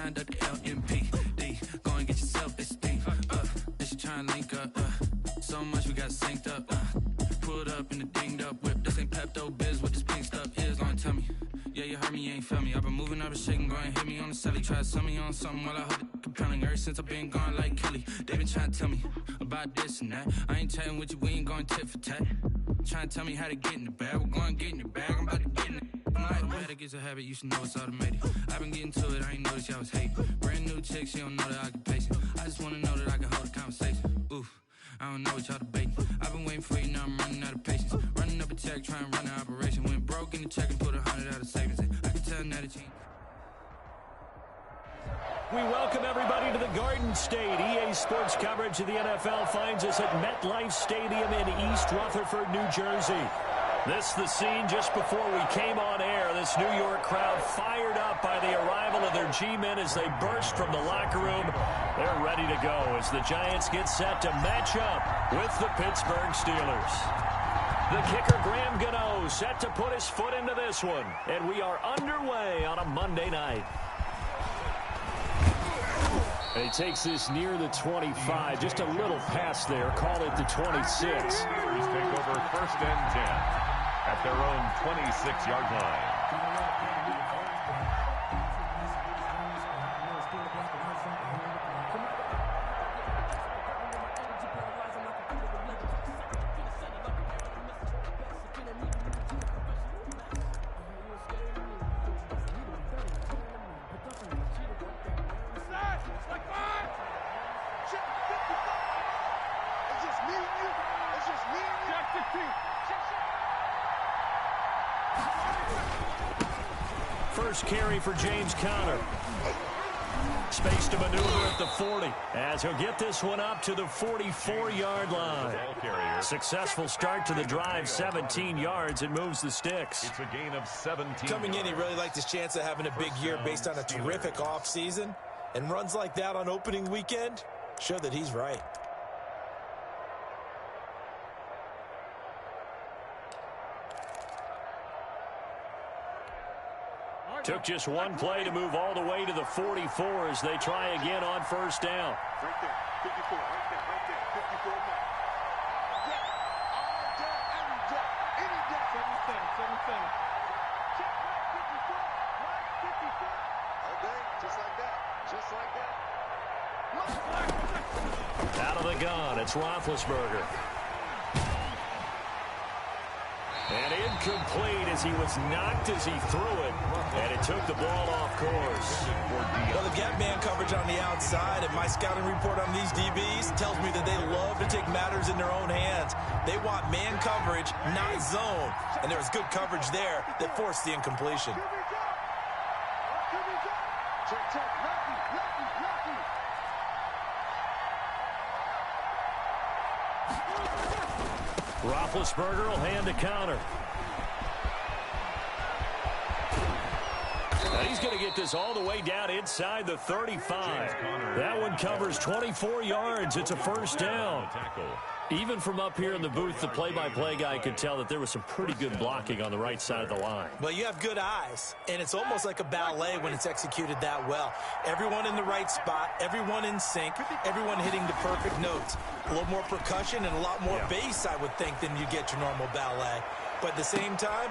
lined up the LMPD. Go and get yourself esteem. This you trying to link up. So much we got synced up. Pulled up in the dinged up whip. This ain't Pepto Biz, what this pink stuff is. Long tell me. Yeah, you heard me, you ain't felt me. I've been moving, I've been shaking, go and hit me on the celly. Try to sell me on something while I hold it compelling. Ever since I've been gone like Kelly, they been trying to tell me about this and that. I ain't chatting with you, we ain't going tit for tat. Trying to tell me how to get in the bag. We're going to get in your bag, I'm about to get in it. I'm like, automatic is a habit, you should know it's automated. I've been getting to it, I ain't noticed y'all was hating. Brand new chick, she don't know that I can pace it. I just wanna know that I can hold a conversation. Oof, I don't know what y'all debating. I've been waiting for you, now I'm running out of patience. Running up a check, trying to run an operation. Went broke in the check and put 100 out of savings. I can tell now that you... We welcome everybody to the Garden State. EA Sports coverage of the NFL finds us at MetLife Stadium in East Rutherford, New Jersey. This is the scene just before we came on air. This New York crowd fired up by the arrival of their G-men as they burst from the locker room. They're ready to go as the Giants get set to match up with the Pittsburgh Steelers. The kicker, Graham Gano, set to put his foot into this one. And we are underway on a Monday night. And he takes this near the 25, just a little past there. Call it the 26. Steelers take over 1st and 10 at their own 26-yard line. First carry for James Conner. Space to maneuver at the 40 as he'll get this one up to the 44-yard line. Successful start to the drive, 17 yards, and moves the sticks. It's a gain of 17. Coming in, he really liked his chance of having a big year based on a terrific offseason. And runs like that on opening weekend show that he's right. Took just one play to move all the way to the 44 as they try again on first down. Right there, 54, right there, 54 mark. All day, every day, any day. 7-7. Check mark 54, mark 54. All day, just like that. Out of the gun, it's Roethlisberger. And incomplete as he was knocked as he threw it. And it took the ball off course. Well, the gap man coverage on the outside, and my scouting report on these DBs tells me that they love to take matters in their own hands. They want man coverage, not zone. And there was good coverage there that forced the incompletion. Check, lucky. Roethlisberger will hand to Conner. Now he's going to get this all the way down inside the 35. That one covers 24 yards. It's a first down. Even from up here in the booth, the play-by-play guy could tell that there was some pretty good blocking on the right side of the line. Well, you have good eyes, and it's almost like a ballet when it's executed that well. Everyone in the right spot, everyone in sync, everyone hitting the perfect notes. A little more percussion and a lot more bass, I would think, than you get your normal ballet. But at the same time...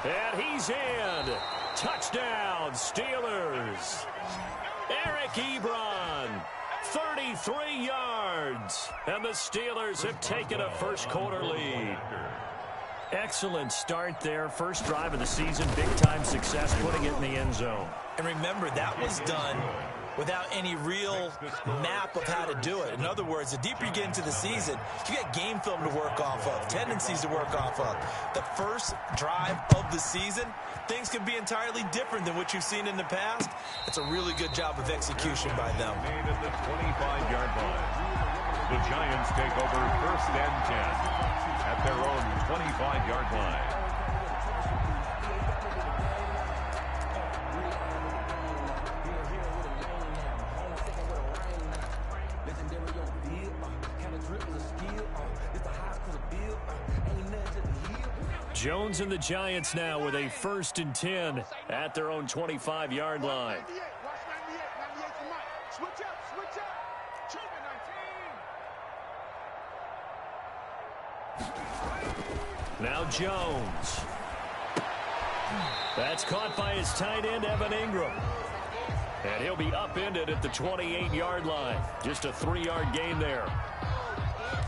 And he's in. Touchdown, Steelers. Eric Ebron. 33 yards, and the Steelers have taken a first-quarter lead. Excellent start there. First drive of the season, big-time success, putting it in the end zone. And remember, that was done without any real map of how to do it. In other words, the deeper you get into the season, you got game film to work off of, tendencies to work off of. The first drive of the season, things can be entirely different than what you've seen in the past. It's a really good job of execution by them. Made at the 25-yard line. The Giants take over 1st and 10 at their own 25-yard line. Jones and the Giants now with a 1st and 10 at their own 25-yard line. Switch up, switch up. Children 19. Now Jones. That's caught by his tight end, Evan Ingram. And he'll be upended at the 28-yard line. Just a 3-yard gain there.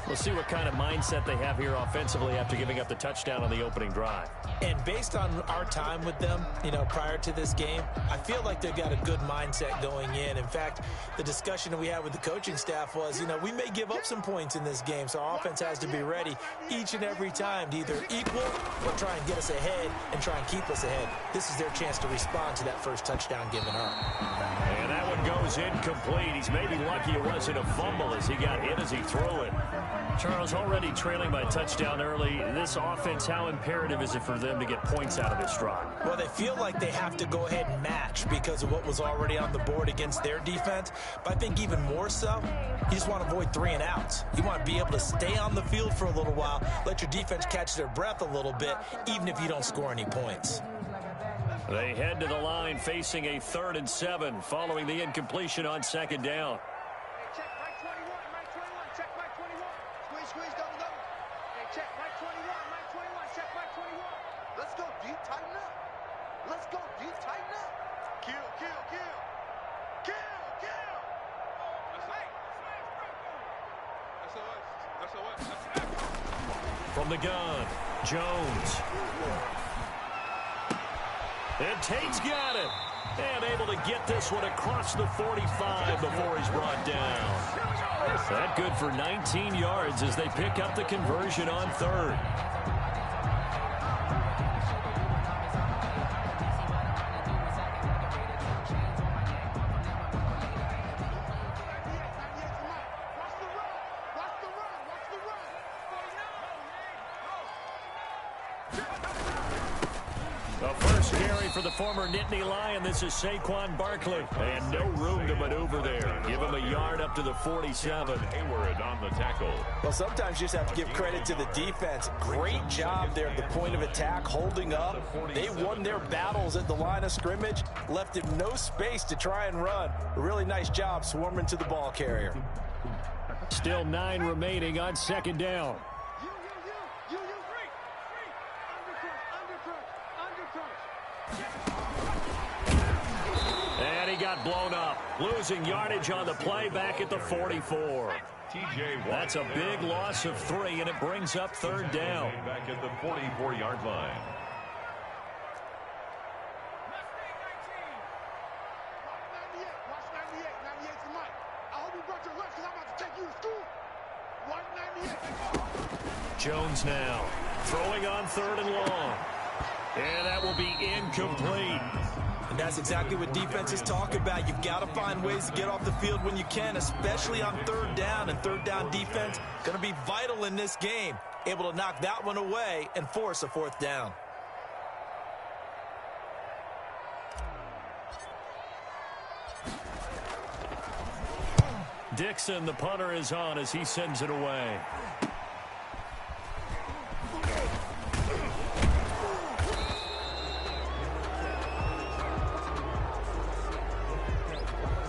We'll see what kind of mindset they have here offensively after giving up the touchdown on the opening drive. And based on our time with them, prior to this game, I feel like they've got a good mindset going in. In fact, the discussion that we had with the coaching staff was, we may give up some points in this game, so our offense has to be ready each and every time to either equal or try and get us ahead and try and keep us ahead. This is their chance to respond to that first touchdown given up. And that one goes incomplete. He's maybe lucky it wasn't a fumble as he got hit as he threw it. Charles, already trailing by a touchdown early. This offense, how imperative is it for them to get points out of this drive? Well, they feel like they have to go ahead and match because of what was already on the board against their defense. But I think even more so, you just want to avoid 3 and outs. You want to be able to stay on the field for a little while, let your defense catch their breath a little bit, even if you don't score any points. They head to the line facing a 3rd and 7 following the incompletion on 2nd down. Check right 21, right 21, check right 21. Squeeze, double. Hey, check right 21, right 21, check right 21. Let's go deep, tighten up. Let's go deep, tighten up. Kill. SOS. From the gun, Jones. And Tate's got it. And able to get this one across the 45 before he's brought down. That good for 19 yards as they pick up the conversion on 3rd. The first carry for the former Nittany Lion. This is Saquon Barkley. And no room to maneuver there. Give him a yard up to the 47. Hayward on the tackle. Well, sometimes you just have to give credit to the defense. Great job there at the point of attack, holding up. They won their battles at the line of scrimmage, left him no space to try and run. A really nice job swarming to the ball carrier. Still 9 remaining on 2nd down. And he got blown up, losing yardage on the play back at the 44. That's a big loss of 3, and it brings up 3rd down. Back at the 44-yard line. Watch 98. 98's the mic. I hope you brought your lunch because I'm about to take you to school. Watch 98. Jones now throwing on 3rd and long. And that will be incomplete. And that's exactly what defenses talk about. You've got to find ways to get off the field when you can, especially on 3rd down. And 3rd down defense going to be vital in this game. Able to knock that one away and force a 4th down. Dixon, the punter, is on as he sends it away.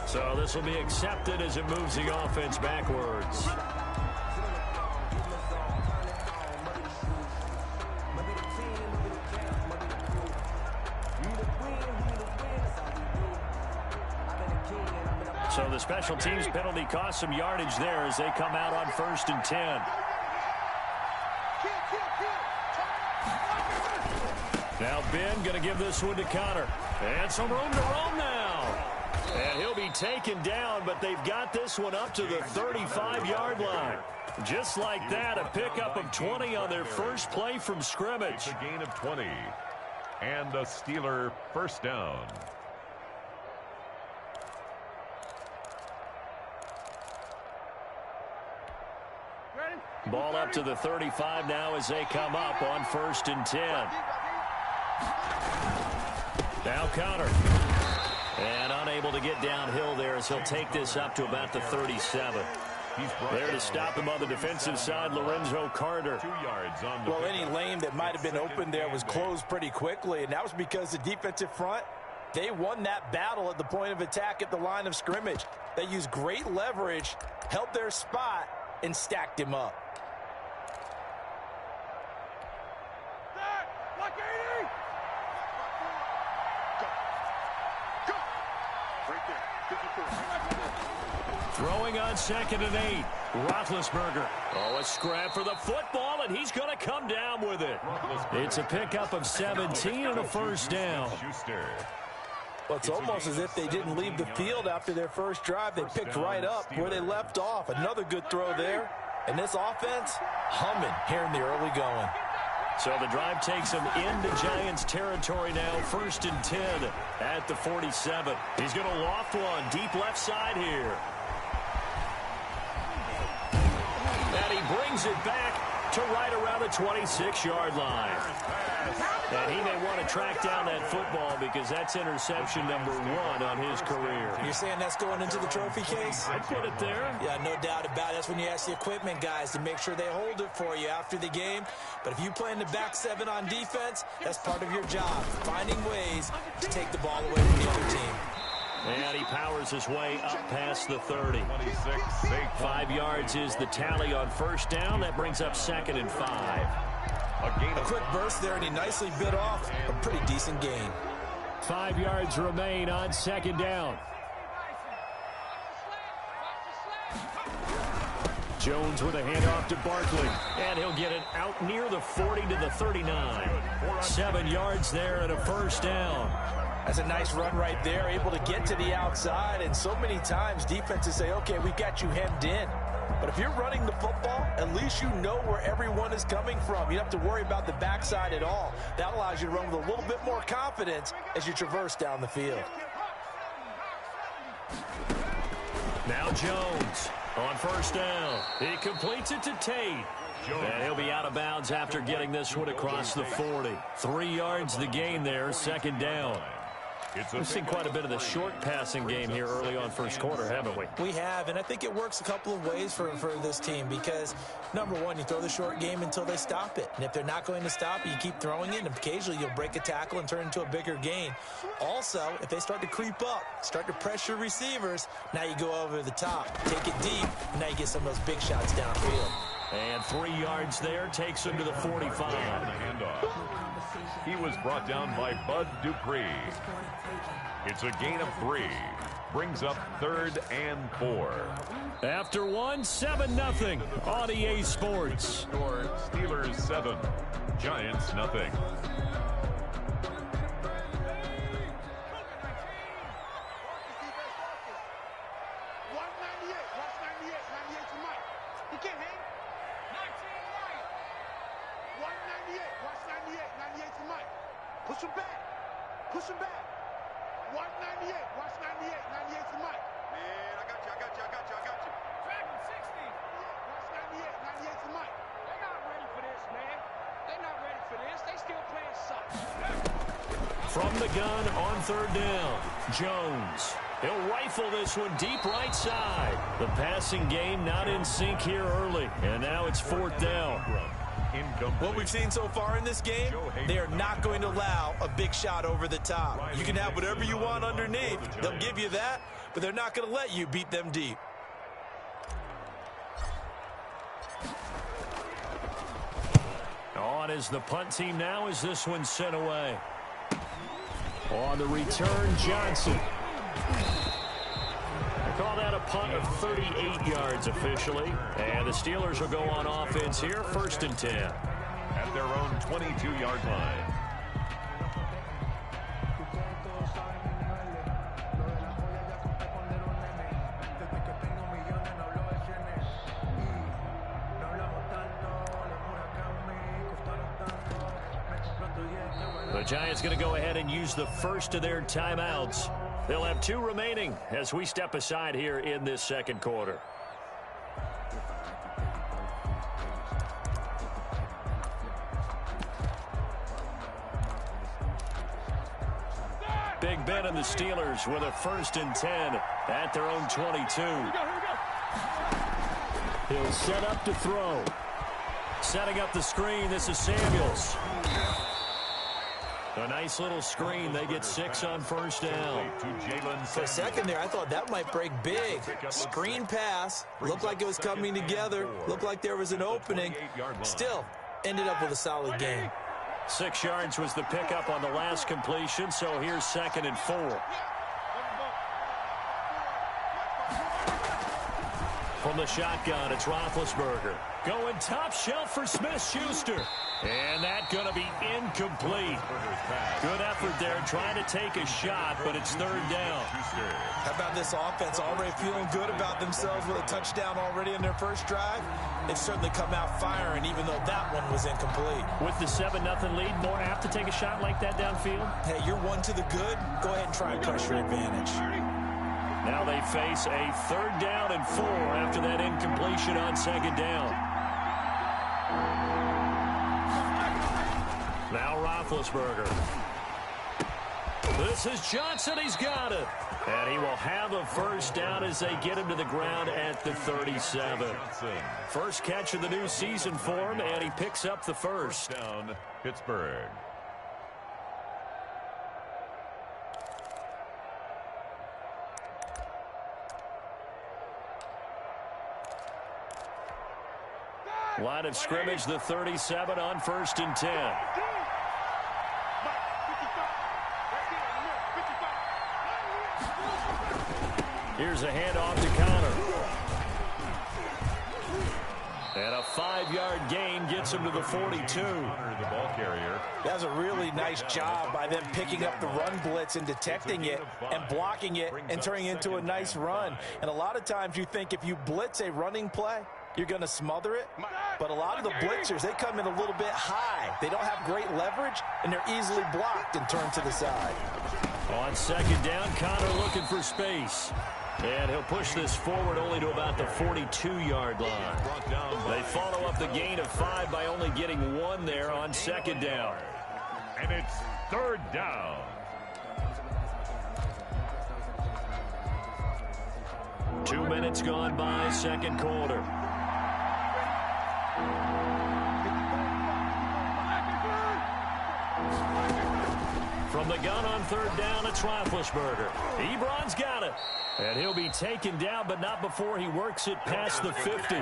So this will be accepted as it moves the offense backwards. So the special teams penalty cost some yardage there as they come out on 1st and 10. Now Ben going to give this one to Connor. And some room to roam now. And he'll be taken down, but they've got this one up to the 35-yard line. Just like that, a pickup of 20 on their first play from scrimmage. It's a gain of 20. And a Steeler 1st down. Ball up to the 35 now as they come up on 1st and 10. Now Connor. And unable to get downhill there as he'll take this up to about the 37. There to stop him on the defensive side, Lorenzo Carter. 2 yards on the Well, any lane that might have been open there was closed pretty quickly, and that was because the defensive front They won that battle at the point of attack at the line of scrimmage. They used great leverage, held their spot, and stacked him up. Throwing on 2nd and 8. Roethlisberger. Oh, a scrap for the football, and he's going to come down with it. It's a pickup of 17 and a first down. Well, it's almost as if they didn't leave the field after their first drive. They picked right up where they left off. Another good throw there. And this offense, humming here in the early going. So the drive takes him into Giants territory now. 1st and 10 at the 47. He's going to loft one deep left side here. And he brings it back to right around the 26-yard line. And he may want to track down that football because that's interception number 1 on his career. You're saying that's going into the trophy case? I'd put it there. Yeah, no doubt about it. That's when you ask the equipment guys to make sure they hold it for you after the game. But if you play in the back 7 on defense, that's part of your job, finding ways to take the ball away from the other team. And he powers his way up past the 30. 5 yards is the tally on 1st down. That brings up 2nd and 5. A quick burst there, and he nicely bit off a pretty decent gain. 5 yards remain on 2nd down. Jones with a handoff to Barkley. And he'll get it out near the 40 to the 39. 7 yards there and a first down. That's a nice run right there, able to get to the outside. And so many times defenses say, okay, we got you hemmed in. But if you're running the football, at least you know where everyone is coming from. You don't have to worry about the backside at all. That allows you to run with a little bit more confidence as you traverse down the field. Now Jones on 1st down. He completes it to Tate. And he'll be out of bounds after getting this one across the 40. 3 yards the gain there, 2nd down. We've seen quite a bit of the short passing game here early on 1st quarter, haven't we? We have, and I think it works a couple of ways for this team because, number one, you throw the short game until they stop it. And if they're not going to stop it, you keep throwing it, and occasionally you'll break a tackle and turn into a bigger gain. Also, if they start to creep up, start to pressure receivers, now you go over the top, take it deep, and now you get some of those big shots downfield. And 3 yards there takes him to the 45. He was brought down by Bud Dupree. It's a gain of 3. Brings up 3rd and 4. After 1, 7-0 on EA Sports. Score Steelers 7, Giants nothing. Push him back. Push him back. Watch 98. Watch 98. 98 to Mike. Man, I got you. Dragon 60. Watch 98. 98 to Mike. They're not ready for this, man. They're not ready for this. They still playing suck. From the gun on 3rd down, Jones. He'll rifle this one deep right side. The passing game not in sync here early. And now it's 4th down. What we've seen so far in this game, they are not going to allow a big shot over the top. You can have whatever you want underneath. They'll give you that, but they're not going to let you beat them deep. On is the punt team now as this one's sent away. On the return, Johnson. Call that a punt of 38 yards officially. And the Steelers will go on offense here, 1st and 10. At their own 22-yard line. The Giants going to go ahead and use the first of their timeouts. They'll have 2 remaining as we step aside here in this 2nd quarter. Big Ben and the Steelers with a 1st and 10 at their own 22. He'll set up to throw. Setting up the screen, this is Samuels. A nice little screen. They get 6 on first down. For a second there, I thought that might break big. Screen pass. Looked like it was coming together. Looked like there was an opening. Still, ended up with a solid game. 6 yards was the pickup on the last completion, so here's 2nd and 4. From the shotgun, it's Roethlisberger. Going top shelf for Smith-Schuster. And that's going to be incomplete. Good effort there trying to take a shot, but it's 3rd down. How about this offense already feeling good about themselves with a touchdown already in their first drive? They've certainly come out firing, even though that one was incomplete. With the 7-0 lead, more apt to take a shot like that downfield? Hey, you're 1 to the good. Go ahead and try and press your advantage. Now they face a 3rd down and 4 after that incompletion on 2nd down. Now Roethlisberger. This is Johnson. He's got it. And he will have a first down as they get him to the ground at the 37. First catch of the new season for him, and he picks up the first. Down, Pittsburgh. Line of scrimmage, the 37 on 1st and 10. Here's a handoff to Connor. And a 5-yard gain gets him to the 42. The ball carrier. That was a really nice job by them picking up the run blitz and detecting it and blocking it and turning it into a nice run. And a lot of times you think if you blitz a running play, you're going to smother it. But a lot of the blitzers, they come in a little bit high. They don't have great leverage, and they're easily blocked and turned to the side. On 2nd down, Connor looking for space. And he'll push this forward only to about the 42-yard line. They follow up the gain of 5 by only getting 1 there on 2nd down. And it's 3rd down. Two minutes gone by, 2nd quarter. From the gun on 3rd down, it's Roethlisberger. Ebron's got it. And he'll be taken down, but not before he works it past the 50.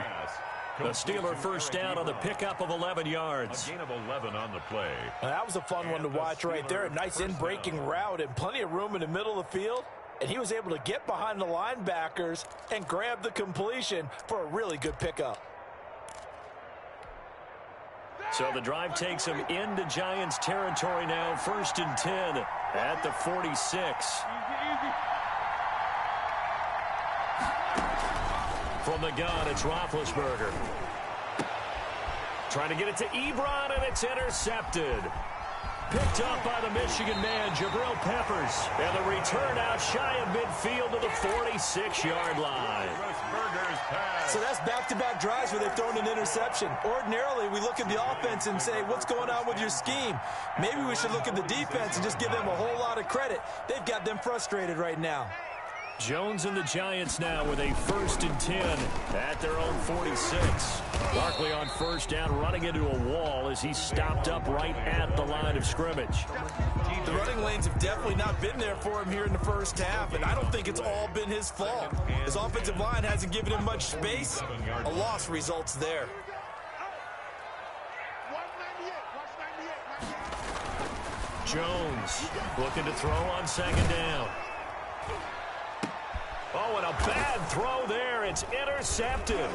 The Steeler first down on the pickup of 11 yards. A gain of 11 on the play. Now, that was a fun one to watch right there. A nice in-breaking route and plenty of room in the middle of the field. And he was able to get behind the linebackers and grab the completion for a really good pickup. So the drive takes him into Giants territory now. 1st and 10 at the 46. From the gun, it's Roethlisberger. Trying to get it to Ebron, and it's intercepted. Picked up by the Michigan man, Jabril Peppers. And the return out shy of midfield to the 46-yard line. So that's back-to-back drives where they've thrown an interception. Ordinarily, we look at the offense and say, what's going on with your scheme? Maybe we should look at the defense and just give them a whole lot of credit. They've got them frustrated right now. Jones and the Giants now with a 1st and 10 at their own 46. Barkley on 1st down, running into a wall as he stopped up right at the line of scrimmage. The running lanes have definitely not been there for him here in the first half, and I don't think it's all been his fault. His offensive line hasn't given him much space. A loss results there. Jones looking to throw on 2nd down. Oh, and a bad throw there. It's intercepted.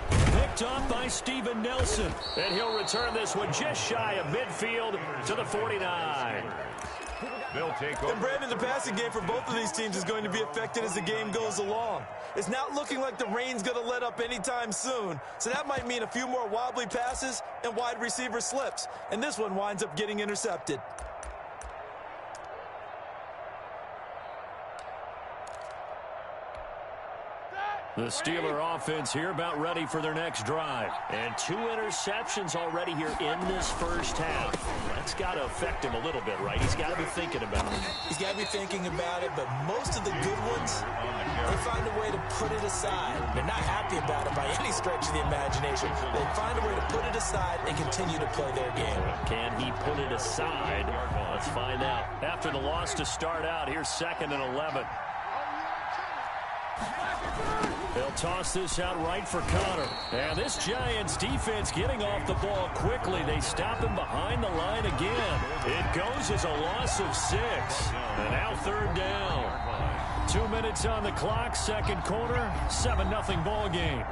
Picked off by Steven Nelson. And he'll return this one just shy of midfield to the 49. They'll take over. And Brandon, the passing game for both of these teams is going to be affected as the game goes along. It's not looking like the rain's going to let up anytime soon. So that might mean a few more wobbly passes and wide receiver slips. And this one winds up getting intercepted. The Steeler offense here about ready for their next drive. And 2 interceptions already here in this first half. That's got to affect him a little bit, right? He's got to be thinking about it. He's got to be thinking about it, but most of the good ones, they find a way to put it aside. They're not happy about it by any stretch of the imagination. They find a way to put it aside and continue to play their game. Can he put it aside? Let's find out. After the loss to start out, here's 2nd and 11. They'll toss this out right for Connor. And this Giants defense getting off the ball quickly. They stop him behind the line again. It goes as a loss of 6. And now 3rd down. 2 minutes on the clock, 2nd quarter, 7-0 ball game.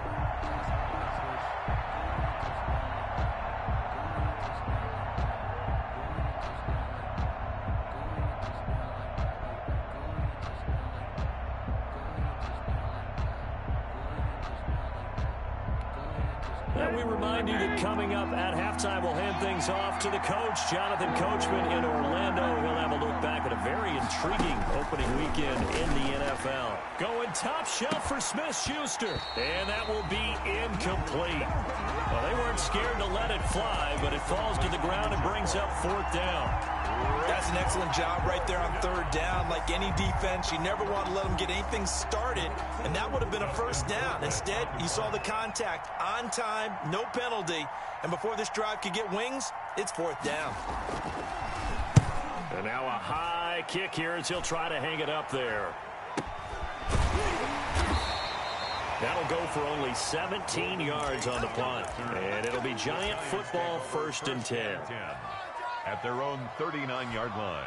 And we remind you that coming up at halftime, we'll hand things off to the coach, Jonathan Coachman in Orlando. He'll have a look back at a very intriguing opening weekend in the NFL. Going top shelf for Smith-Schuster. And that will be incomplete. Well, they weren't scared to let it fly, but it falls to the ground and brings up 4th down. That's an excellent job right there on 3rd down. Like any defense, you never want to let them get anything started, and that would have been a 1st down. Instead, you saw the contact on time, no penalty, and before this drive could get wings, it's 4th down. And now a high kick here as he'll try to hang it up there. That'll go for only 17 yards on the punt, and it'll be Giant football 1st and 10. At their own 39-yard line.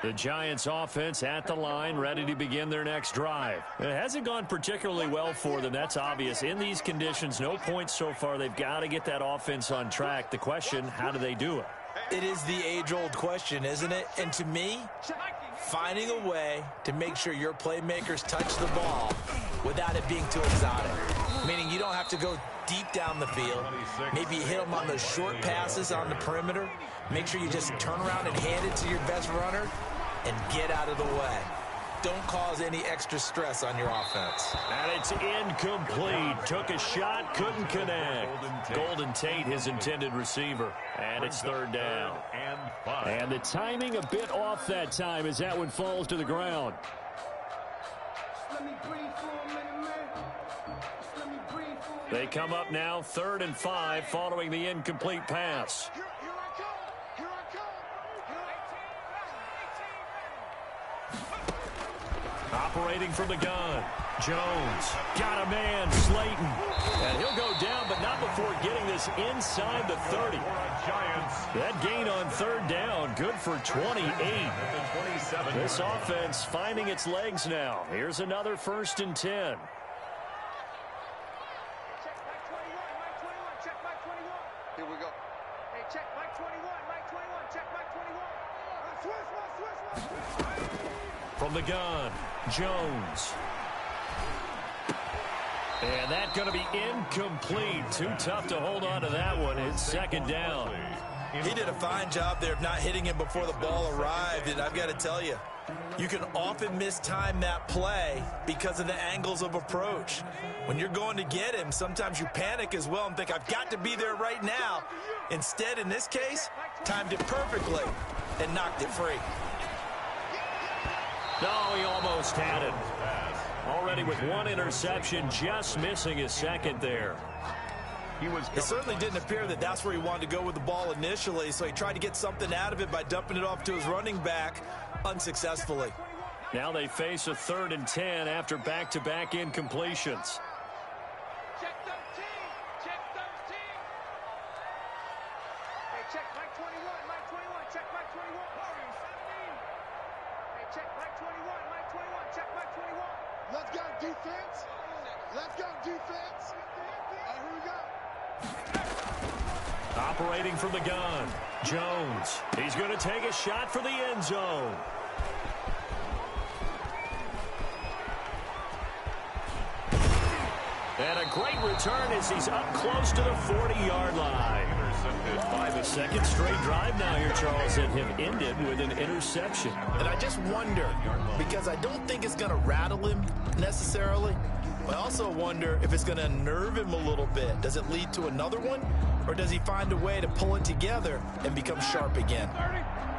The Giants offense at the line, ready to begin their next drive. It hasn't gone particularly well for them, that's obvious. In these conditions, no points so far. They've got to get that offense on track. The question, how do they do it? It is the age-old question, isn't it? And to me, finding a way to make sure your playmakers touch the ball without it being too exotic. Meaning you don't have to go deep down the field. Maybe you hit them on those short passes on the perimeter. Make sure you just turn around and hand it to your best runner and get out of the way. Don't cause any extra stress on your offense. And it's incomplete. Took a shot, couldn't connect. Golden Tate, his intended receiver. And it's 3rd down. And the timing a bit off that time as that one falls to the ground. They come up now 3rd and 5 following the incomplete pass. Operating from the gun. Jones got a man, Slayton. And he'll go down, but not before getting this inside the 30. That gain on 3rd down, good for 28. This offense finding its legs now. Here's another 1st and 10. Here we go. Hey, check Mike 21, Mike 21, check Mike 21. Switch. From the gun, Jones. And that's going to be incomplete. Too tough to hold on to that one. It's 2nd down. He did a fine job there of not hitting him before the ball arrived, and I've got to tell you, you can often mistime that play because of the angles of approach. When you're going to get him, sometimes you panic as well and think, I've got to be there right now. Instead, in this case, timed it perfectly and knocked it free. No, he almost had it. Already with 1 interception, just missing his 2nd there. It certainly didn't appear that that's where he wanted to go with the ball initially, so he tried to get something out of it by dumping it off to his running back unsuccessfully. Now they face a 3rd and 10 after back-to-back incompletions. Check 13, check 13. Hey, check Mike 21, Mike 21, check Mike 21. Hey, check Mike 21, Mike 21, check Mike 21. Let's go defense. Let's go defense. All right, here we go. Operating from the gun, Jones. He's going to take a shot for the end zone. And a great return as he's up close to the 40-yard line. intercepted by The second straight drive now here, Charles, that have ended with an interception. And I just wonder, because I don't think it's going to rattle him necessarily, but I also wonder if it's going to unnerve him a little bit. Does it lead to another one, or does he find a way to pull it together and become sharp again?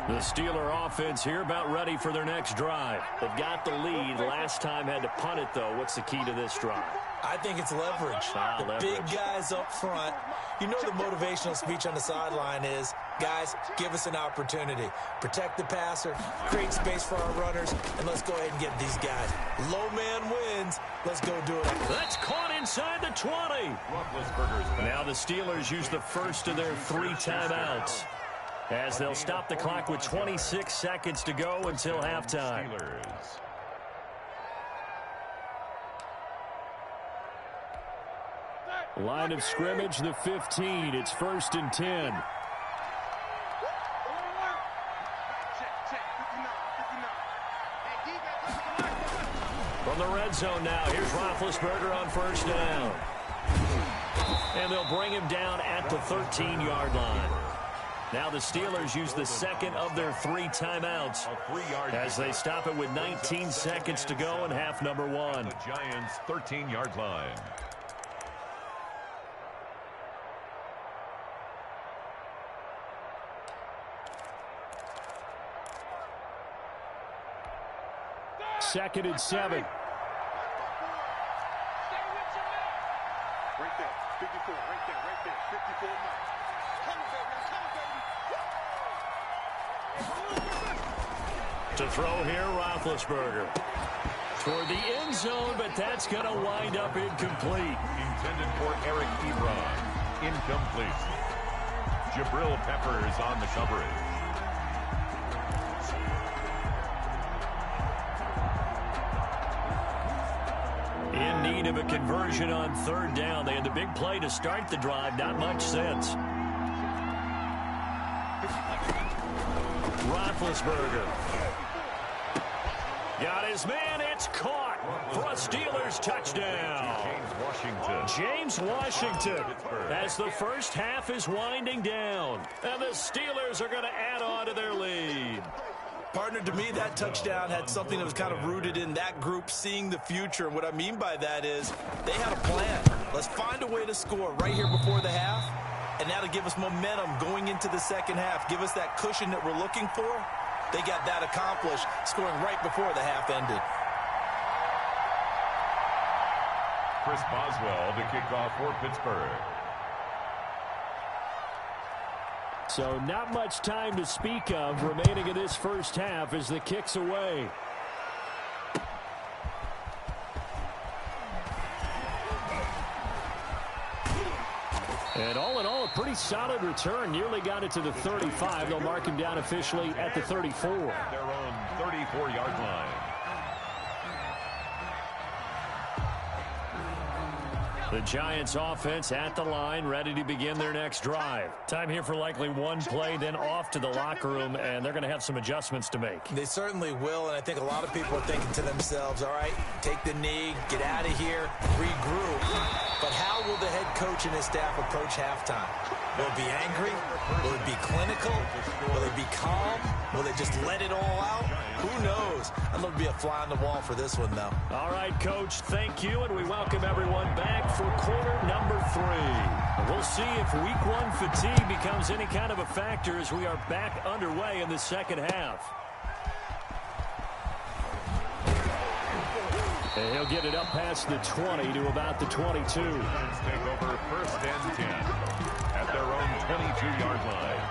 The Steeler offense here about ready for their next drive. They've got the lead. Last time had to punt it, though. What's the key to this drive? I think it's leverage. The big guys up front. You know the motivational speech on the sideline is, guys, give us an opportunity. Protect the passer, create space for our runners, and let's go ahead and get these guys. Low man wins. Let's go do it. That's caught inside the 20. Now the Steelers use the first of their 3 timeouts, as they'll stop the clock with 26 seconds to go until halftime. Line of scrimmage, the 15. It's 1st and 10. From the red zone now, here's Roethlisberger on 1st down. And they'll bring him down at the 13-yard line. Now the Steelers use the second of their 3 timeouts as they stop it with 19 seconds to go in half number 1. The Giants' 13-yard line. Second and 7. Right there, 54, right there, 54 now. To throw here, Roethlisberger. Toward the end zone, but that's going to wind up incomplete. Intended for Eric Ebron. Incomplete. Jabril Peppers on the coverage. In need of a conversion on 3rd down. They had the big play to start the drive. Not much sense. Roethlisberger. Got his man. It's caught for a Steelers touchdown. James Washington as the first half is winding down. And the Steelers are going to add on to their lead. Partner, to me, that touchdown had something that was kind of rooted in that group seeing the future. And what I mean by that is they had a plan. Let's find a way to score right here before the half. And that'll give us momentum going into the second half. Give us that cushion that we're looking for. They got that accomplished, scoring right before the half ended. Chris Boswell to kick off for Pittsburgh. So not much time to speak of remaining in this first half as the kick's away. And all in all, a pretty solid return. Nearly got it to the 35. They'll mark him down officially at the 34. Their own 34-yard line. The Giants offense at the line, ready to begin their next drive. Time here for likely one play, then off to the locker room, and they're going to have some adjustments to make. They certainly will, and I think a lot of people are thinking to themselves, all right, take the knee, get out of here, regroup. But how will the head coach and his staff approach halftime? Will it be angry? Will it be clinical? Will it be calm? Will they just let it all out? Who knows? I'd love to be a fly on the wall for this one, though. All right, Coach, thank you, and we welcome everyone back for quarter number 3. We'll see if week 1 fatigue becomes any kind of a factor as we are back underway in the second half. And he'll get it up past the 20 to about the 22. Take over 1st and 10 at their own 22-yard line.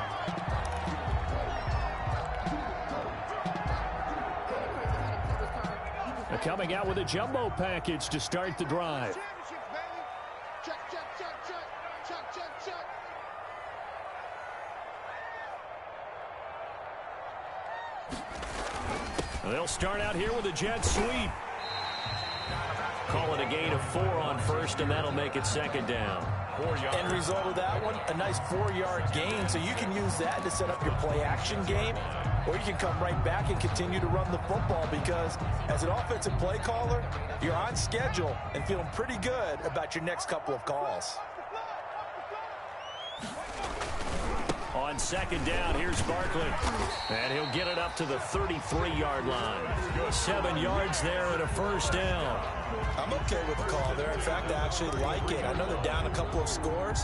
Coming out with a jumbo package to start the drive. They'll start out here with a jet sweep. Call it a gain of 4 on 1st, and that'll make it 2nd down. End result of that one, a nice 4-yard gain, so you can use that to set up your play-action game, or you can come right back and continue to run the football because as an offensive play caller, you're on schedule and feeling pretty good about your next couple of calls. on second down. Here's Barkley. And he'll get it up to the 33-yard line. 7 yards there and a first down. I'm okay with the call there. In fact, I actually like it. I know they're down a couple of scores,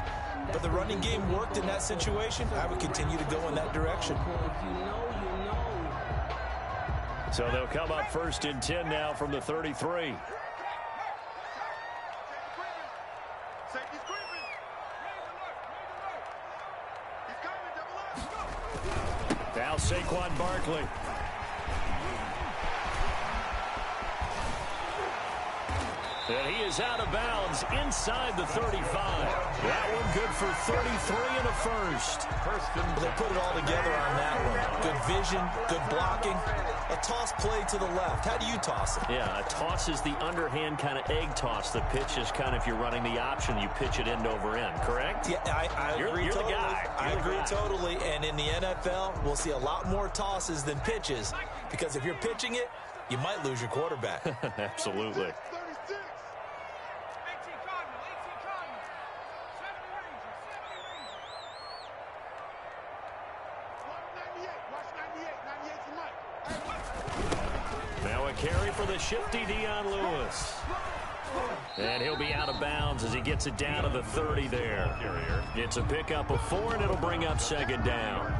but the running game worked in that situation. I would continue to go in that direction. So they'll come up first and 10 now from the 33. Now Saquon Barkley. And he is out of bounds inside the 35. That one good for 33 and a first. They put it all together on that one. Good vision, good blocking. A toss play to the left. How do you toss it? Yeah, a toss is the underhand kind of egg toss. The pitch is kind of, if you're running the option, you pitch it end over end, correct? Yeah, I agree you're totally. The guy. I agree totally. And in the NFL, we'll see a lot more tosses than pitches, because if you're pitching it, you might lose your quarterback. Absolutely. Now a carry for the shifty Dion Lewis. And he'll be out of bounds as he gets it down to the 30 there. It's a pickup of 4, and it'll bring up second down.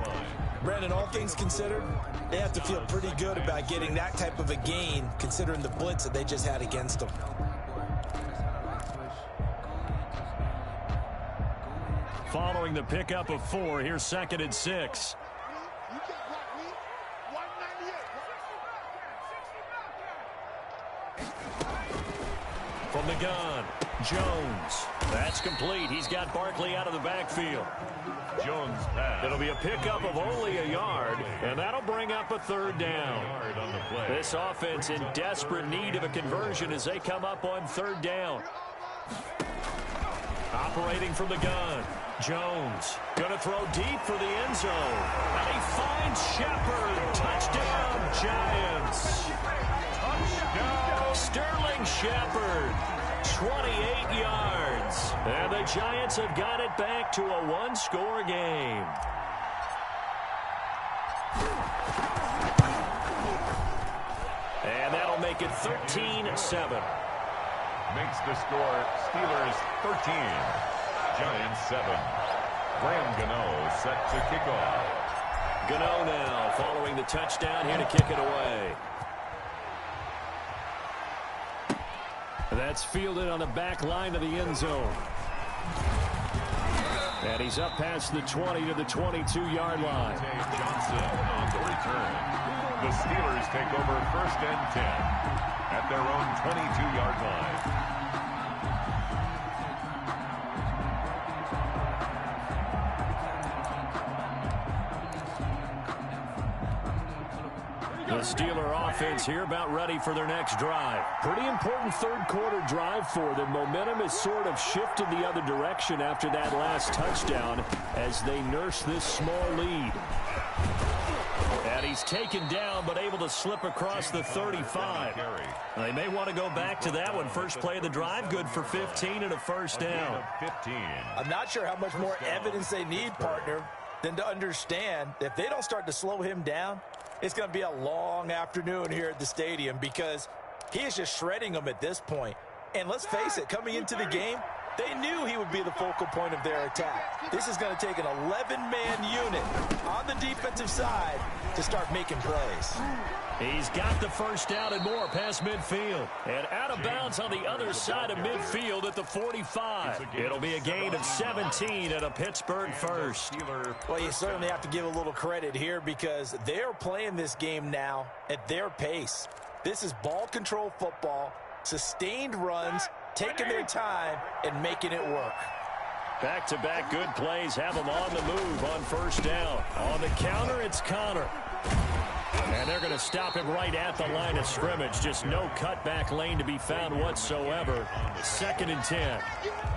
Brandon, all things considered, they have to feel pretty good about getting that type of a gain, considering the blitz that they just had against them. Following the pickup of 4, here's second and 6. From the gun, Jones. That's complete. He's got Barkley out of the backfield. Jones pass. It'll be a pickup of only a yard, and that'll bring up a third down. This offense in desperate need of a conversion as they come up on third down. Operating from the gun, Jones. Going to throw deep for the end zone. And he finds Shepard. Touchdown, Giants. Touchdown. Sterling Shepard, 28 yards. And the Giants have got it back to a one-score game. And that'll make it 13-7. Makes the score Steelers 13, Giants 7. Graham Gano set to kick off. Gano now following the touchdown here to kick it away. That's fielded on the back line of the end zone. And he's up past the 20 to the 22-yard line. Johnson on the return. The Steelers take over first and 10 at their own 22-yard line. The Steeler offense here about ready for their next drive. Pretty important third-quarter drive for them. Momentum has sort of shifted the other direction after that last touchdown as they nurse this small lead. And he's taken down but able to slip across the 35. They may want to go back to that one. First play of the drive, good for 15 and a first down. I'm not sure how much more evidence they need, partner, than to understand that if they don't start to slow him down, it's going to be a long afternoon here at the stadium because he is just shredding them at this point. And let's face it, coming into the game, they knew he would be the focal point of their attack. This is going to take an 11-man unit on the defensive side to start making plays. He's got the first down and more past midfield. And out of bounds on the other side of midfield at the 45. It'll be a gain of 17 at a Pittsburgh first. Well, you certainly have to give a little credit here because they're playing this game now at their pace. This is ball control football, sustained runs, taking their time and making it work. Back-to-back good plays have them on the move on first down. On the counter, it's Connor. And they're going to stop him right at the line of scrimmage. Just no cutback lane to be found whatsoever. 2nd and 10.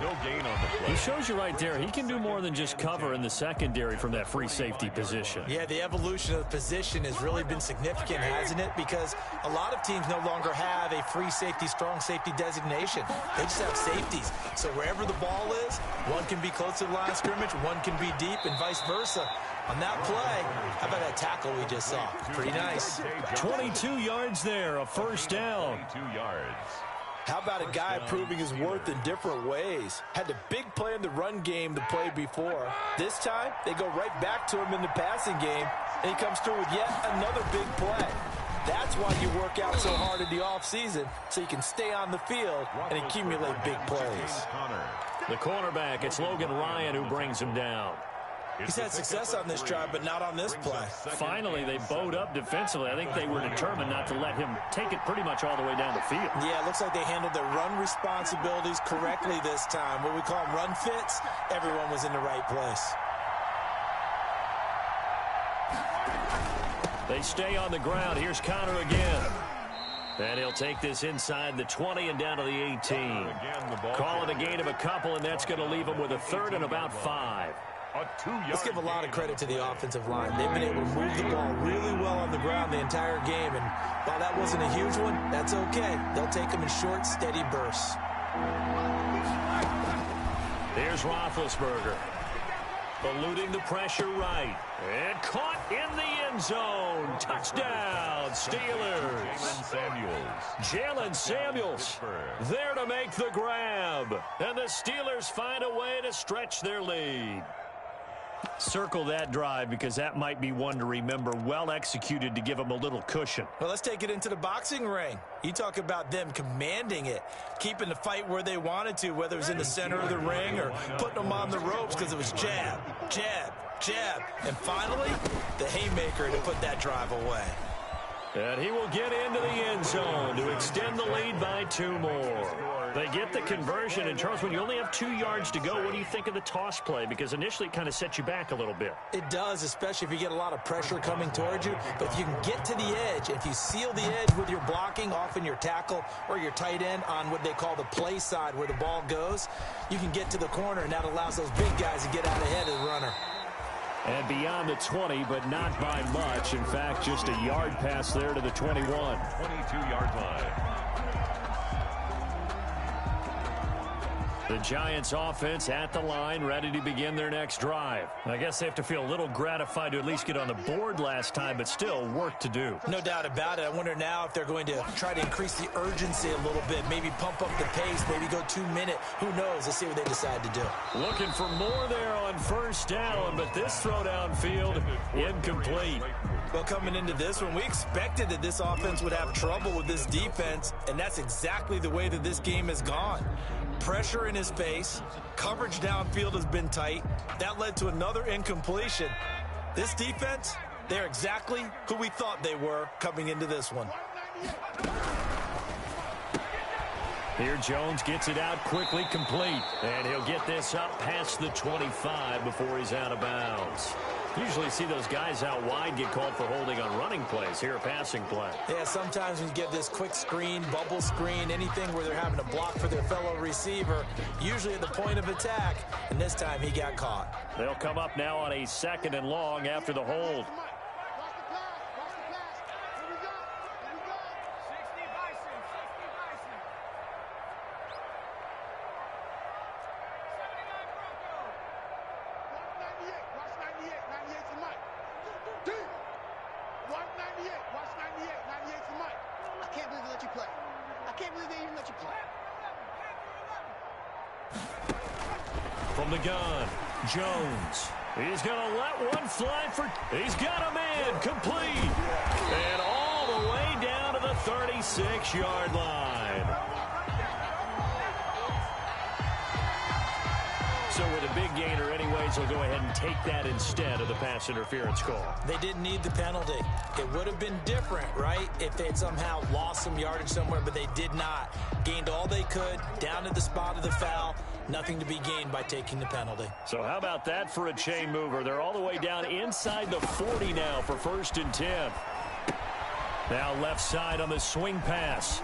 No gain on the play. He shows you right there, he can do more than just cover in the secondary from that free safety position. Yeah, the evolution of the position has really been significant, hasn't it? Because a lot of teams no longer have a free safety, strong safety designation. They just have safeties. So wherever the ball is, one can be close to the line of scrimmage, one can be deep, and vice versa. On that play, how about that tackle we just saw? Pretty nice. 22 yards there, a first down. 22 yards. How about a guy proving his worth in different ways? Had a big play in the run game the play before. This time, they go right back to him in the passing game, and he comes through with yet another big play. That's why you work out so hard in the offseason, so you can stay on the field and accumulate big plays. The cornerback, it's Logan Ryan who brings him down. He's had success on this drive, but not on this play. Finally, they bowed up defensively. I think they were determined not to let him take it pretty much all the way down the field. Yeah, it looks like they handled their run responsibilities correctly this time. What we call them run fits, everyone was in the right place. They stay on the ground. Here's Connor again. And he'll take this inside the 20 and down to the 18. Call it a gain of a couple, and that's going to leave him with a 3rd and about 5. Let's give a lot of credit to the offensive line. They've been able to move the ball really well on the ground the entire game. And while that wasn't a huge one, that's okay. They'll take them in short, steady bursts. Here's Roethlisberger. Eluding the pressure right. And caught in the end zone. Touchdown, Steelers. Jalen Samuels there to make the grab. And the Steelers find a way to stretch their lead. Circle that drive because that might be one to remember. Well executed to give them a little cushion. Well, let's take it into the boxing ring. You talk about them commanding it, keeping the fight where they wanted to, whether it was in the center of the ring or putting them on the ropes because it was jab, jab, jab. And finally, the haymaker to put that drive away. And he will get into the end zone to extend the lead by 2 more. They get the conversion. And, Charles, when you only have 2 yards to go, what do you think of the toss play? Because initially it kind of sets you back a little bit. It does, especially if you get a lot of pressure coming towards you. But if you can get to the edge, if you seal the edge with your blocking, often your tackle or your tight end on what they call the play side where the ball goes, you can get to the corner, and that allows those big guys to get out ahead of the runner. And beyond the 20, but not by much. In fact, just a yard pass there to the 21. 22-yard line. The Giants offense at the line, ready to begin their next drive. I guess they have to feel a little gratified to at least get on the board last time, but still work to do. No doubt about it. I wonder now if they're going to try to increase the urgency a little bit, maybe pump up the pace, maybe go 2-minute. Who knows? Let's see what they decide to do. Looking for more there on first down, but this throw downfield incomplete. Well, coming into this one, we expected that this offense would have trouble with this defense, and that's exactly the way that this game has gone. Pressure in his face, coverage downfield has been tight. That led to another incompletion. This defense, they're exactly who we thought they were coming into this one. Here Jones gets it out quickly, complete. And he'll get this up past the 25 before he's out of bounds. Usually see those guys out wide get called for holding on running plays. Here a passing play. Yeah, sometimes when you get this quick screen, bubble screen, anything where they're having to block for their fellow receiver, usually at the point of attack, and this time he got caught. They'll come up now on a 2nd and long after the hold. From the gun, Jones. He's going to let one fly for... He's got a man, complete. And all the way down to the 36-yard line. So with a big gainer anyways, he'll go ahead and take that instead of the pass interference call. They didn't need the penalty. It would have been different, right, if they had somehow lost some yardage somewhere, but they did not. Gained all they could, down at the spot of the foul. Nothing to be gained by taking the penalty. So how about that for a chain mover? They're all the way down inside the 40 now for 1st and 10. Now left side on the swing pass.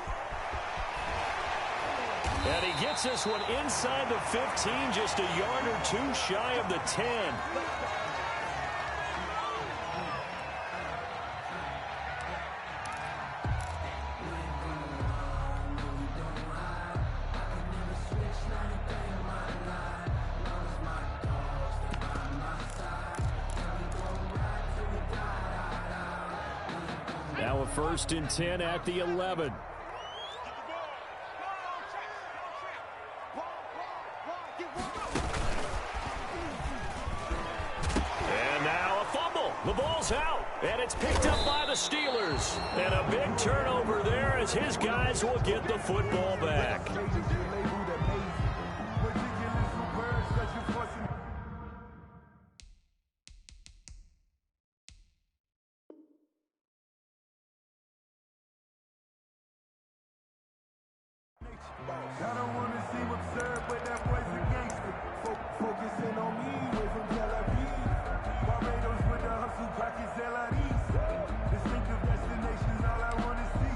And he gets this one inside the 15, just a yard or two shy of the 10. Now a 1st and 10 at the 11. And now a fumble. The ball's out, and it's picked up by the Steelers. And a big turnover there as his guys will get the football back. I don't want to seem absurd, but that boy's a gangster. Focusing on me, way from Tel Aviv. Barbados with the hustle, pockets LIDs. Distinctive destinations, all I want to see.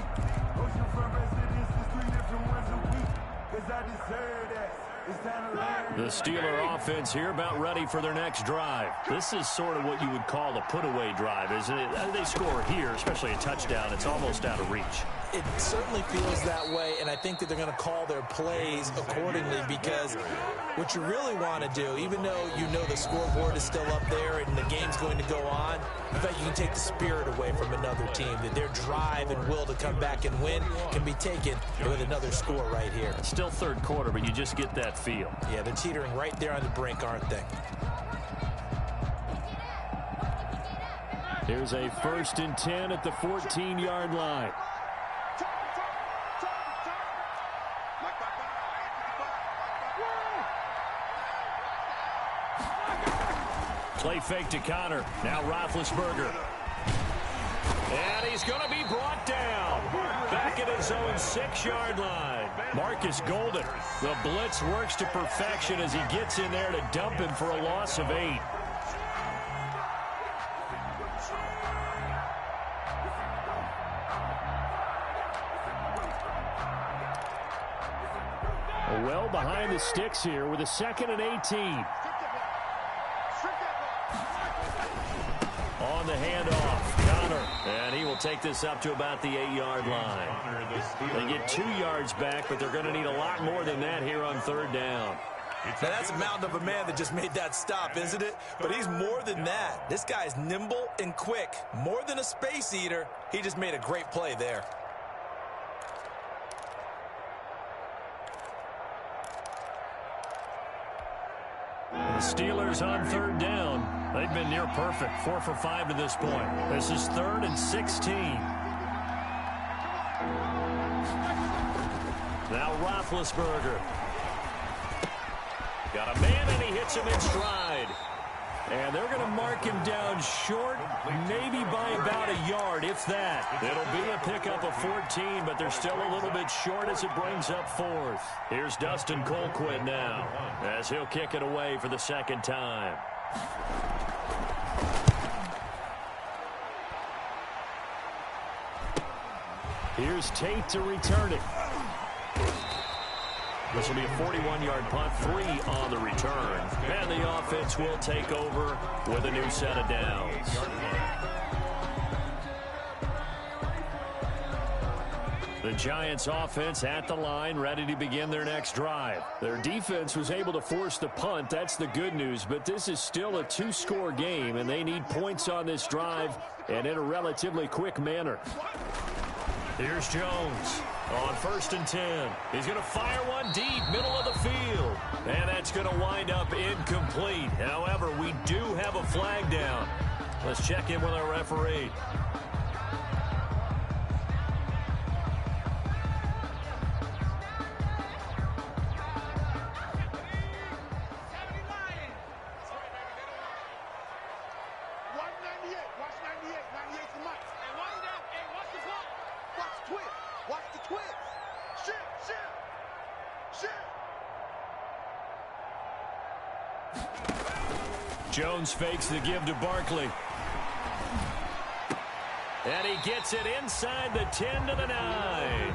Oceanfront residences, 3 different ones a week. Cause I deserve that. It's time to learn. The Steeler offense here about ready for their next drive. This is sort of what you would call a put-away drive, isn't it? They score here, especially a touchdown. It's almost out of reach. It certainly feels that way, and I think that they're going to call their plays accordingly, because what you really want to do, even though you know the scoreboard is still up there and the game's going to go on, in fact, you can take the spirit away from another team, that their drive and will to come back and win can be taken with another score right here. It's still 3rd quarter, but you just get that feel. Yeah, they're teetering right there on the brink, aren't they? Here's a 1st and 10 at the 14-yard line. Play fake to Connor. Now Roethlisberger. And he's going to be brought down. Back at his own 6-yard line. Marcus Golden. The blitz works to perfection as he gets in there to dump him for a loss of 8. Well behind the sticks here with a 2nd and 18. On the handoff, Connor. And he will take this up to about the 8-yard line. They get 2 yards back, but they're going to need a lot more than that here on 3rd down. Now that's a mountain of a man that just made that stop, isn't it? But he's more than that. This guy's nimble and quick. More than a space eater. He just made a great play there. The Steelers on 3rd down. They've been near perfect, 4 for 5 to this point. This is 3rd and 16. Now Roethlisberger. Got a man, and he hits him in stride. And they're going to mark him down short, maybe by about a yard, if that. It'll be a pickup of 14, but they're still a little bit short as it brings up 4th. Here's Dustin Colquitt now, as he'll kick it away for the 2nd time. Here's Tate to return it. This will be a 41-yard punt, 3 on the return. And the offense will take over with a new set of downs. The Giants offense at the line, ready to begin their next drive. Their defense was able to force the punt. That's the good news. But this is still a 2-score game, and they need points on this drive and in a relatively quick manner. Here's Jones on 1st and 10. He's going to fire one deep, middle of the field. And that's going to wind up incomplete. However, we do have a flag down. Let's check in with our referee. Jones fakes the give to Barkley. And he gets it inside the 10 to the 9.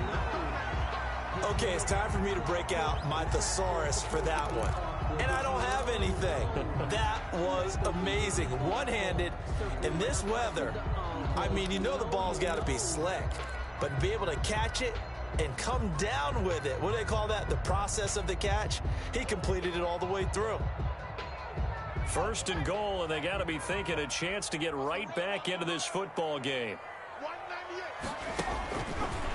Okay, it's time for me to break out my thesaurus for that one. And I don't have anything. That was amazing. One-handed in this weather. I mean, you know the ball's got to be slick. But to be able to catch it and come down with it, what do they call that? The process of the catch? He completed it all the way through. First and goal, and they got to be thinking a chance to get right back into this football game.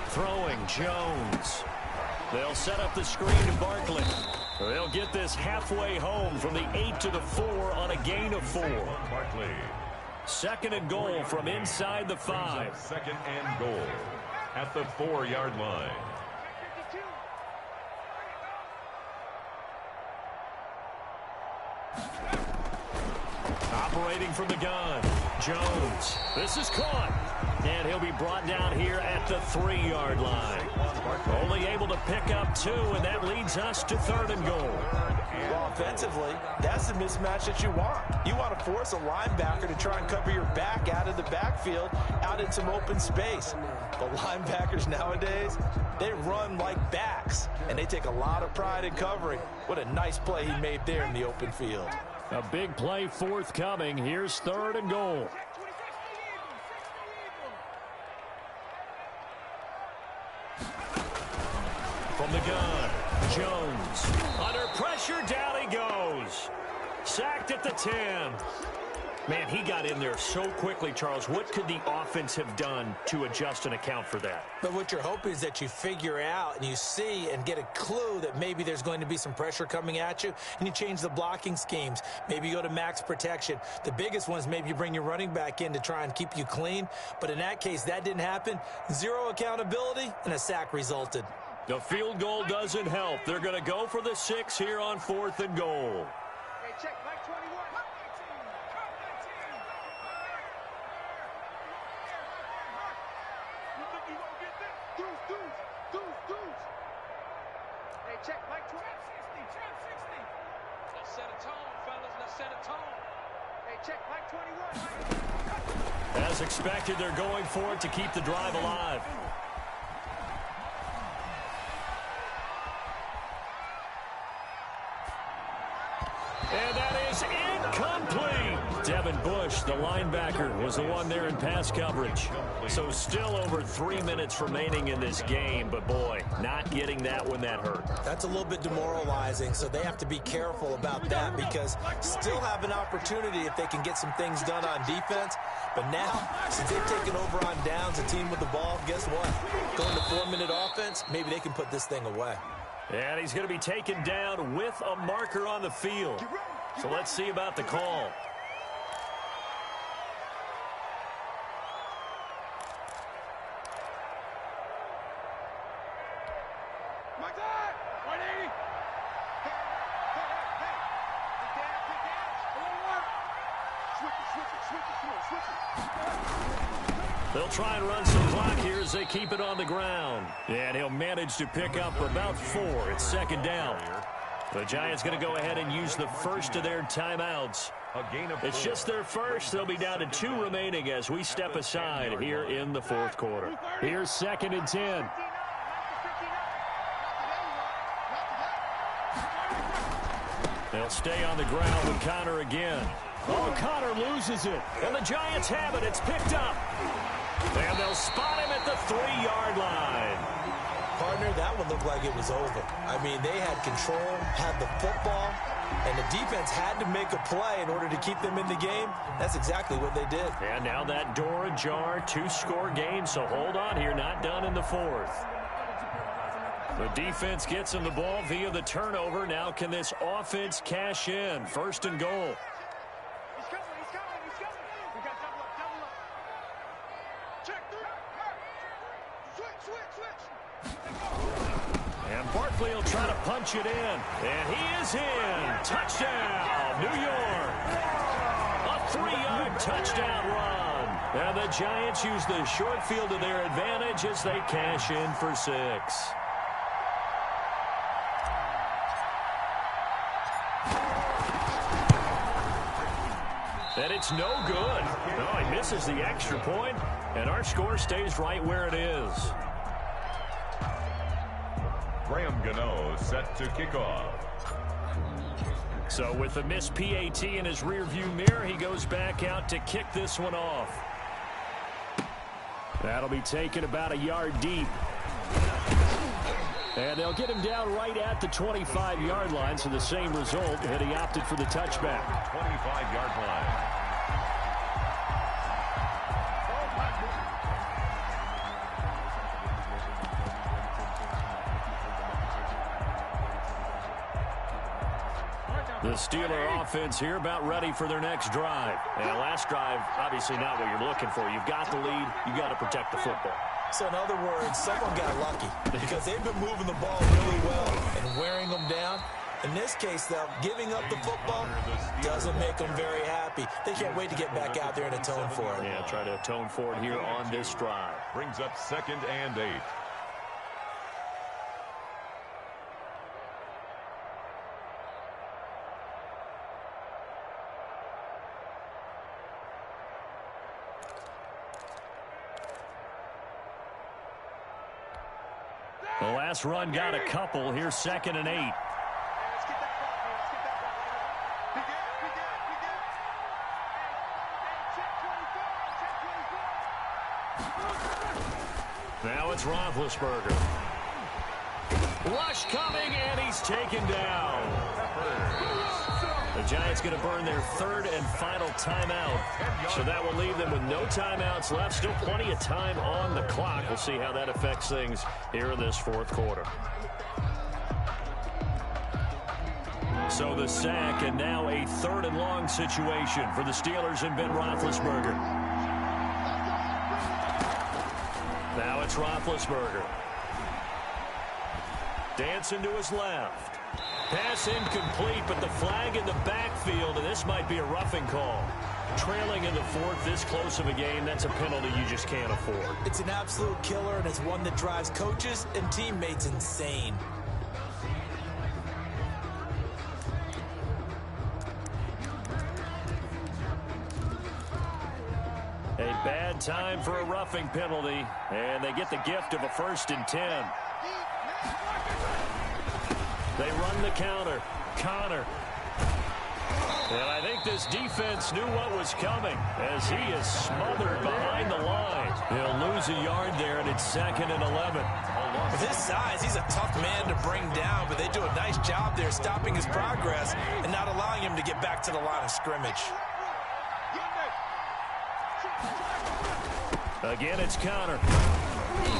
Throwing Jones. They'll set up the screen to Barkley. They'll get this halfway home from the 8 to the 4 on a gain of 4. Barkley. Second and goal from inside the 5. Second and goal at the 4-yard line. Operating from the gun, Jones. This is caught. And he'll be brought down here at the 3-yard line. Only able to pick up 2, and that leads us to third and goal. Well, offensively, that's the mismatch that you want. You want to force a linebacker to try and cover your back out of the backfield, out in some open space. But linebackers nowadays, they run like backs, and they take a lot of pride in covering. What a nice play he made there in the open field. A big play forthcoming. Here's third and goal. From the gun, Jones. Under pressure, down he goes. Sacked at the 10. Man, he got in there so quickly, Charles. What could the offense have done to adjust and account for that? But what you're hoping is that you figure out and you see and get a clue that maybe there's going to be some pressure coming at you, and you change the blocking schemes. Maybe you go to max protection. The biggest one is maybe you bring your running back in to try and keep you clean. But in that case, that didn't happen. Zero accountability, and a sack resulted. The field goal doesn't help. They're going to go for the 6 here on fourth and goal. Hey, check, Mike 21. You think you gonna get this? Deuce. Hey, check, Mike 20. Trap 60. Let's set a tone, fellas. Let's set a tone. Hey, check, Mike 21. As expected, they're going for it to keep the drive alive. And that is incomplete. Devin Bush, the linebacker, was the one there in pass coverage. So still over 3 minutes remaining in this game. But, boy, not getting that when that hurt. That's a little bit demoralizing, so they have to be careful about that because still have an opportunity if they can get some things done on defense. But now, since they've taken over on downs, a team with the ball, guess what? Going to 4-minute offense, maybe they can put this thing away. And he's going to be taken down with a marker on the field. So let's see about the call. Mike, 180. Hey. Get down. A little work. Switch it. They'll try and run some clock here as they keep it on the ground. And he'll manage to pick up about 4. It's second down. The Giants going to go ahead and use the first of their timeouts. It's just their first. They'll be down to 2 remaining as we step aside here in the fourth quarter. Here's second and 10. They'll stay on the ground with Connor again. Oh, Connor loses it. And the Giants have it. It's picked up. And they'll spot him at the 3-yard line. Partner, that one looked like it was over. I mean, they had control, had the football, and the defense had to make a play in order to keep them in the game. That's exactly what they did. And now that door ajar, 2-score game, so hold on here, not done in the fourth. The defense gets him the ball via the turnover. Now can this offense cash in? First and goal. He's coming. We got double up. Check 3. Switch. And Barkley will try to punch it in. And he is in. Touchdown, New York. A 3-yard touchdown run. And the Giants use the short field to their advantage as they cash in for 6. And it's no good. No, he misses the extra point, and our score stays right where it is. Graham Gano set to kick off. So with a missed PAT in his rearview mirror, he goes back out to kick this one off. That'll be taken about a yard deep. And they'll get him down right at the 25-yard line, so the same result, and he opted for the touchback. 25-yard line. The Steeler offense here about ready for their next drive. And last drive, obviously not what you're looking for. You've got the lead. You've got to protect the football. So in other words, someone got lucky because they've been moving the ball really well and wearing them down. In this case, though, giving up the football doesn't make them very happy. They can't wait to get back out there and atone for it. Yeah, try to atone for it here on this drive. Brings up 2nd and 8. The last run got a couple. Here's 2nd and 8. Now it's Roethlisberger. Rush coming, and he's taken down. The Giants going to burn their 3rd and final timeout. So that will leave them with no timeouts left. Still plenty of time on the clock. We'll see how that affects things here in this 4th quarter. So the sack, and now a 3rd and long situation for the Steelers and Ben Roethlisberger. Now it's Roethlisberger. Dancing to his left. Pass incomplete, but the flag in the backfield, and this might be a roughing call. Trailing in the 4th, this close of a game, that's a penalty you just can't afford. It's an absolute killer, and it's one that drives coaches and teammates insane. A bad time for a roughing penalty, and they get the gift of a 1st and 10. They run the counter. Connor. And I think this defense knew what was coming as he is smothered behind the line. He'll lose a yard there, and it's 2nd and 11. With his size, he's a tough man to bring down, but they do a nice job there stopping his progress and not allowing him to get back to the line of scrimmage. Again, it's Connor.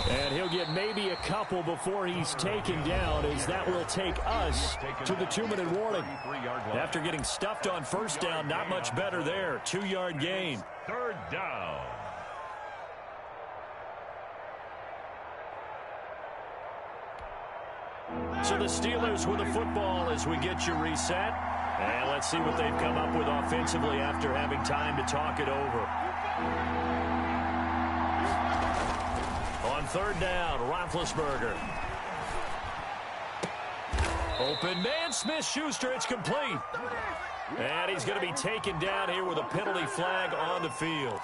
And he'll get maybe a couple before he's taken down, as that will take us to the 2-minute warning. After getting stuffed on 1st down, not much better there. 2-yard gain. 3rd down. So the Steelers with the football as we get you reset. And let's see what they've come up with offensively after having time to talk it over. On 3rd down, Roethlisberger. Open man, Smith-Schuster, it's complete. And he's going to be taken down here with a penalty flag on the field.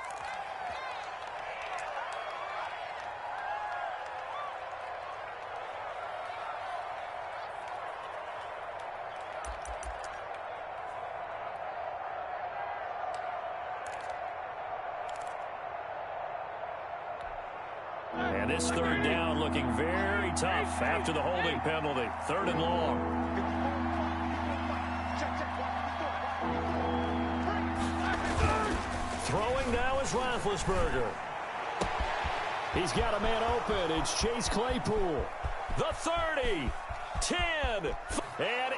And this 3rd down looking very tough after the holding penalty. 3rd and long. Throwing now is Roethlisberger. He's got a man open. It's Chase Claypool. The 30, 10, and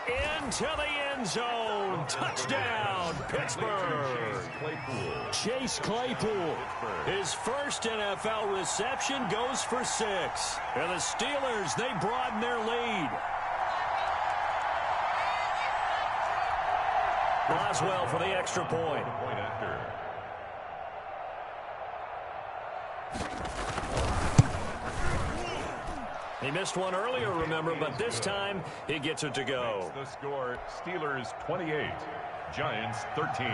into the end zone. Touchdown, Pittsburgh. Chase Claypool. His 1st NFL reception goes for 6. And the Steelers, they broaden their lead. Boswell for the extra point. He missed one earlier, remember, but this time he gets it to go. The score, Steelers 28, Giants 13.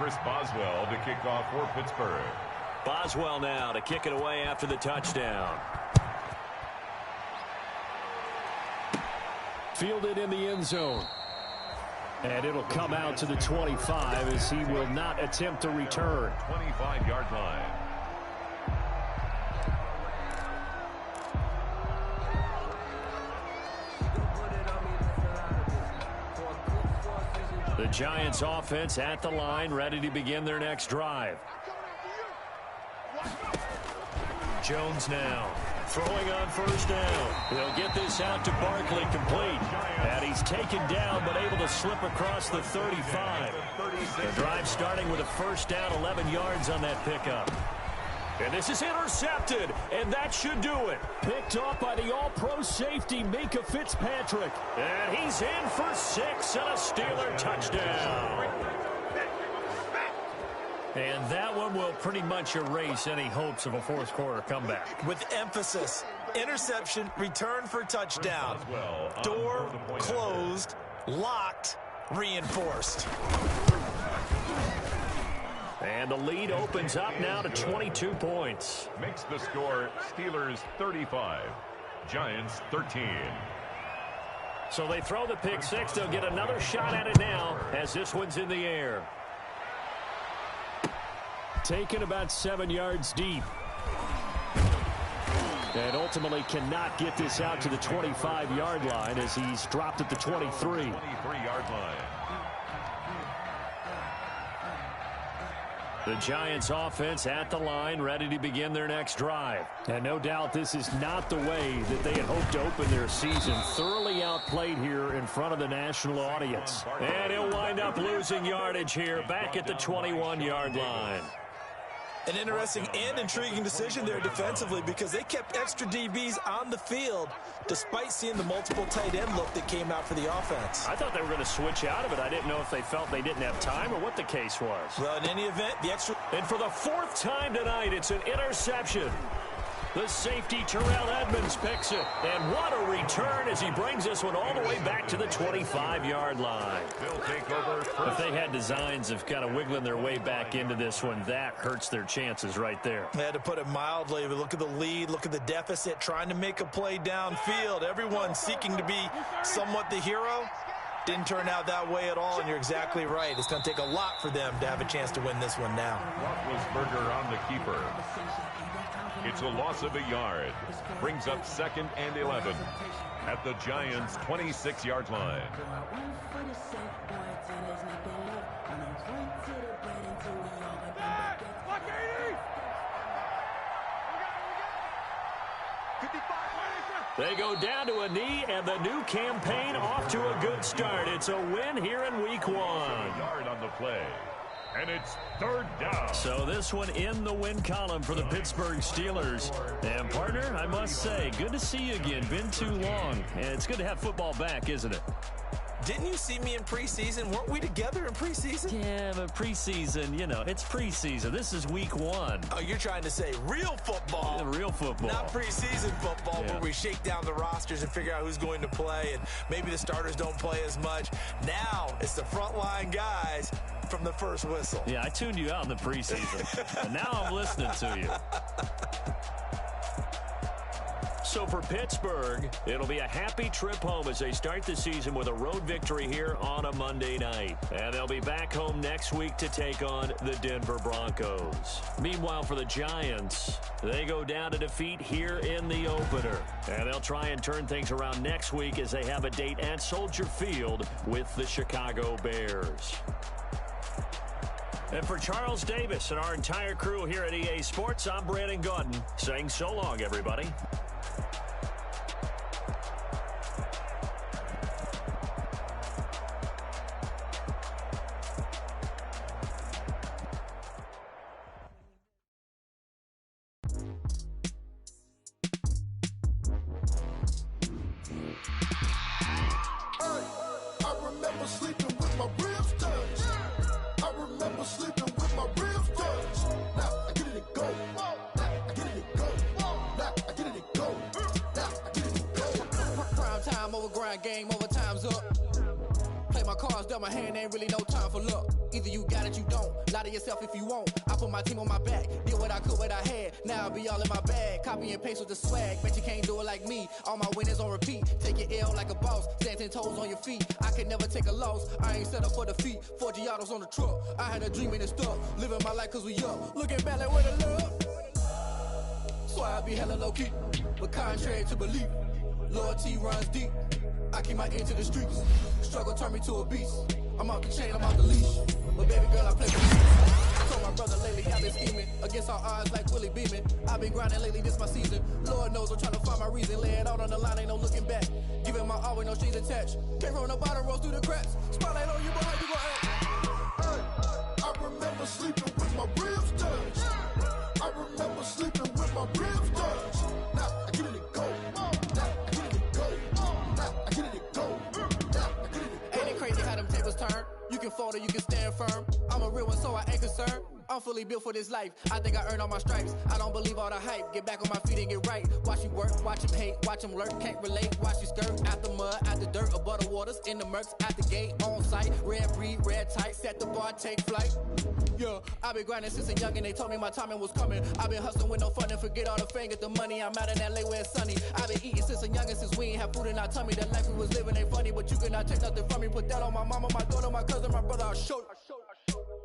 Chris Boswell to kick off for Pittsburgh. Boswell now to kick it away after the touchdown. Fielded in the end zone. And it'll come out to the 25 as he will not attempt to return. 25-yard line. The Giants offense at the line, ready to begin their next drive. Jones now throwing on first down. He'll get this out to Barkley, complete. And he's taken down but able to slip across the 35. The drive starting with a first down, 11 yards on that pickup. And this is intercepted, and that should do it. Picked off by the all-pro safety, Minka Fitzpatrick. And he's in for 6 and a Steeler touchdown. And that one will pretty much erase any hopes of a fourth-quarter comeback. With emphasis, interception, return for touchdown. Door closed, locked, reinforced. And the lead opens up now to 22 points. Makes the score Steelers 35, Giants 13. So they throw the pick six. They'll get another shot at it now as this one's in the air. Taken about 7 yards deep. And ultimately cannot get this out to the 25-yard line as he's dropped at the 23. 23-yard line. The Giants offense at the line, ready to begin their next drive. And no doubt this is not the way that they had hoped to open their season. Thoroughly outplayed here in front of the national audience. And he'll wind up losing yardage here back at the 21-yard line. An interesting and intriguing decision there defensively because they kept extra DBs on the field despite seeing the multiple tight end look that came out for the offense. I thought they were going to switch out of it. I didn't know if they felt they didn't have time or what the case was. Well, in any event, the extra... And for the 4th time tonight, it's an interception. The safety, Terrell Edmonds, picks it. And what a return as he brings this one all the way back to the 25-yard line. They'll take over. If they had designs of kind of wiggling their way back into this one, that hurts their chances right there. They had to put it mildly, but look at the lead, look at the deficit, trying to make a play downfield. Everyone seeking to be somewhat the hero. Didn't turn out that way at all, and you're exactly right. It's going to take a lot for them to have a chance to win this one now. Roethlisberger on the keeper. It's a loss of a yard. Brings up 2nd and 11 at the Giants' 26-yard line. They go down to a knee, and the new campaign off to a good start. It's a win here in Week 1. A yard on the play. And it's 3rd down. So this one in the win column for the Pittsburgh Steelers. And, partner, I must say, good to see you again. Been too long. And it's good to have football back, isn't it? Didn't you see me in preseason? Weren't we together in preseason? Yeah, but preseason, you know, it's preseason. This is Week 1. Oh, you're trying to say real football. Yeah, real football. Not preseason football where we shake down the rosters and figure out who's going to play, and maybe the starters don't play as much. Now it's the frontline guys from the first whistle. Yeah, I tuned you out in the preseason. And now I'm listening to you. So for Pittsburgh, it'll be a happy trip home as they start the season with a road victory here on a Monday night. And they'll be back home next week to take on the Denver Broncos. Meanwhile, for the Giants, they go down to defeat here in the opener. And they'll try and turn things around next week as they have a date at Soldier Field with the Chicago Bears. And for Charles Davis and our entire crew here at EA Sports, I'm Brandon Gaudin saying so long, everybody. my cards dealt my hand, ain't really no time for luck. Either you got it, you don't. Lie to yourself if you won't. I put my team on my back, did what I could, what I had. Now I'll be all in my bag, copy and paste with the swag. Bet you can't do it like me. All my winners on repeat. Take your L like a boss, stand 10 toes on your feet. I can never take a loss. I ain't set up for defeat. 4 Giottos on the truck. I had a dream and it's stuck. Living my life cause we up. Looking back like where the love. So I be hella low key, but contrary to belief, loyalty runs deep. I keep my ear to the streets. Struggle turned me to a beast. I'm off the chain, I'm off the leash. But baby girl, I play for you. Told my brother lately I've been scheming against all odds like Willie Beeman. I've been grinding lately, this my season. Lord knows I'm trying to find my reason. Lay it out on the line, ain't no looking back. Giving my all with no strings attached. Came from the bottom, rose through the cracks. Spotlight on you, but how you gon' act? Hey, I remember sleeping with my ribs touched. I remember sleeping with my ribs touched. Now I get it to go. Now I get it to go. Now I get it to go. Now I get it to go. Ain't it crazy how them tables turn? You can fold or you can stand firm. I'm a real one, so I ain't concerned. I'm fully built for this life. I think I earned all my stripes. I don't believe all the hype. Get back on my feet and get right. Watch you work, watch him hate, watch him lurk. Can't relate, watch you skirt. Out the mud, out the dirt, above the waters, in the murks, out the gate, on site. Red breed, red tight, set the bar, take flight. Yeah, I been grinding since a youngin'. They told me my timing was coming. I been hustling with no fun and forget all the fame, get the money. I'm out in LA where it's sunny. I been eating since a youngin', since we ain't have food in our tummy. The life we was living ain't funny, but you cannot take nothing from me. Put that on my mama, my daughter, my cousin, my brother. I'll show you.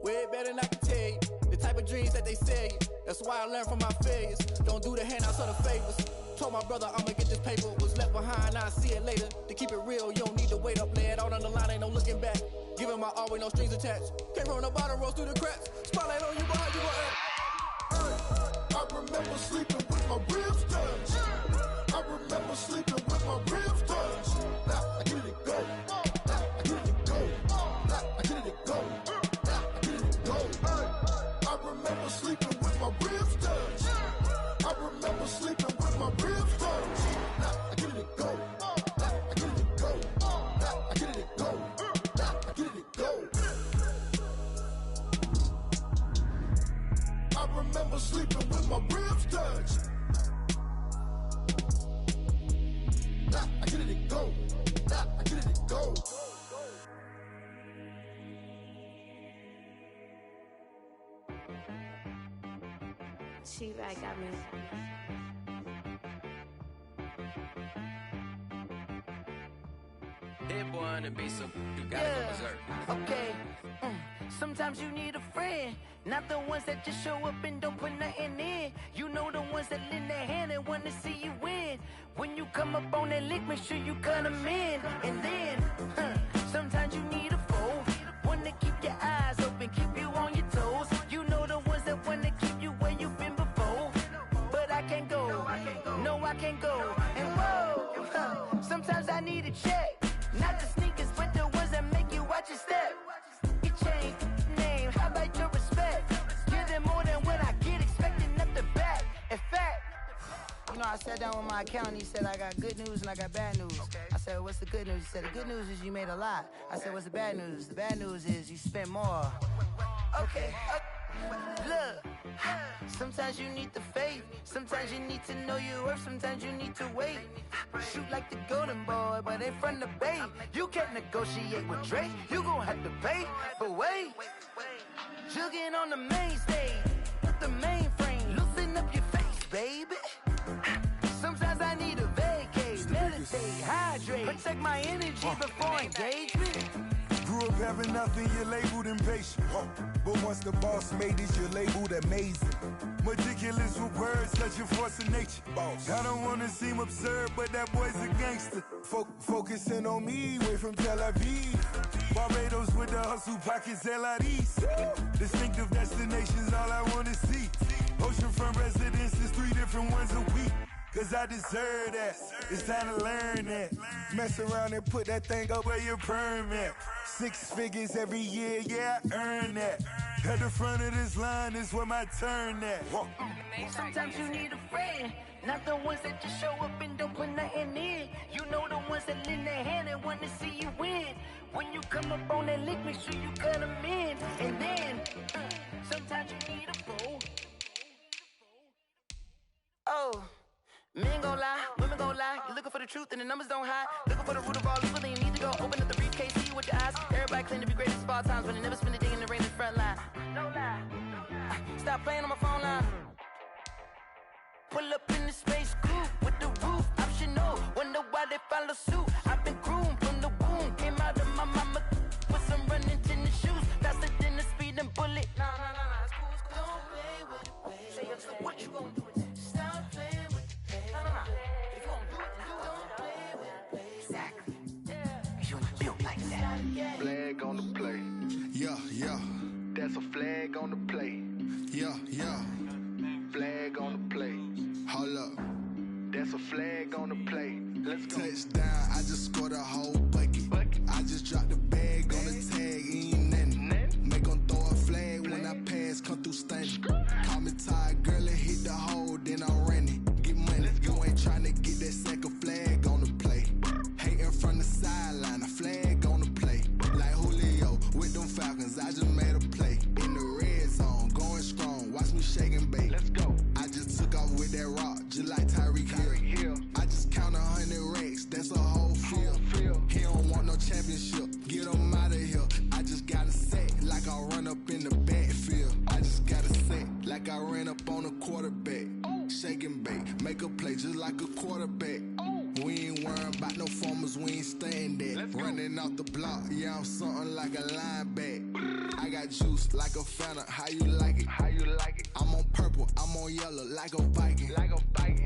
Way better than I can tell you. The type of dreams that they sell you. That's why I learned from my failures. Don't do the handouts or the favors. Told my brother I'ma get this paper. Was left behind, I'll see it later. To keep it real, you don't need to wait up. Lay it out on the line, ain't no looking back. Giving my all with no strings attached. Came from the bottom, rose through the cracks. Spotlight on you, but how you gon' act? I remember sleeping with my ribs touched. I remember sleeping with my ribs touched. Now I get it to go. Now I get it to go. Now I get it to go. Now I get it to go. I remember sleeping with my ribs touched. I remember sleeping with my ribs touched. Now I get it to go. Now I get it to go. Now I get it to go. Now I get it to go. I remember sleeping with my ribs touched. Now I get it to go. Now I get it to go. She-Rag got me. Hit boy on the beat, so you gotta go berserk. Okay. Sometimes you need a friend, not the ones that just show up and don't put nothing in. You know the ones that lend their hand and want to see you win. When you come up on that lick, make sure you cut them in. And then, sometimes you need a foe, one to keep your eyes open, keep you on your toes. You know the ones that want to keep you where you've been before. But I can't go, no I can't go. And whoa, sometimes I need a check. Not the sneakers, but the ones that make you watch your step. You change name, how about your respect? Give them more than what I get, expecting nothing back. In fact, you know, I sat down with my accountant, he said, I got good news and I got bad news. I said, what's the good news? He said, the good news is you made a lot. I said, what's the bad news? The bad news is you spent more. Okay. Look, sometimes you need the faith, sometimes you need to know your worth, sometimes you need to wait. Shoot like the golden boy, but ain't from the bay. You can't negotiate with Drake, you gon' have to pay. But wait, jugging on the main stage, with the mainframe, loosen up your face, baby. Sometimes I need a vacate, meditate, hydrate, protect my energy before engagement. Grew up having nothing, you're labeled impatient. But once the boss made it, you're labeled amazing. Meticulous with words, such a force of nature. I don't wanna seem absurd, but that boy's a gangster. Focusing on me, way from Tel Aviv. Barbados with the hustle pockets, LIDs. Distinctive destinations, all I wanna see. Oceanfront residences, 3 different ones a week. Cause I deserve that, it's time to learn that. Mess around and put that thing up where your permit. 6 figures every year, yeah, I earn that. At the front of this line is where my turn at. Sometimes you need a friend, not the ones that just show up and don't put nothing in. You know the ones that lend their hand and want to see you win. When you come up on that lick, make sure you cut them in. And then, sometimes you need a foe. Oh. Men gon' lie, women gon' lie. You're looking for the truth and the numbers don't hide. Looking for the root of all evil, then you need to go open up the briefcase, see with your eyes. Everybody claim to be greatest of all times, but they never spend a day in the rain in the front line. No lie. Stop playing on my phone line. Pull up in the space coupe with the roof optional. Wonder why they follow suit. I've been groomed from the womb. Came out of my mama with some running tennis shoes. Faster than the speeding bullet. Nah, it's cool. Don't play with the pay. Say so what you gon' do with it? Stop playing with the pay. Nah. If you gon' do it, then don't play with the pay. Exactly. Cause you ain't built like that. Flag on the play. Yeah. That's a flag on the play. Yeah. Flag on the play. Hold up. That's a flag on the play. Let's go. Touchdown, I just scored a whole bucket. I just dropped the bag on the tag, ain't nothing. Make 'em throw a flag when I pass, come through stunning. Call me tired, girl, and hit the hole, then I'm running. Get money, you ain't tryna get that second flag on the play. Hating from the sideline, a flag on the play. Like Julio with them Falcons, I just made a play. In the red zone, going strong, watch me shake and bake. Let's go. I just took off with that rock, just like Tyreek Hill. I just count 100 racks, that's a whole field. He don't want no championship, get him out of here. I just got a set, like I run up in the backfield. I just got a set, like I ran up on a quarterback. Shake and bake, make a play just like a quarterback. We ain't worrying about no formers, we ain't staying there. Running off the block, yeah, I'm something like a lineback. I got juice like a Fanta, how you like it? I'm on purple, I'm on yellow, like a Viking.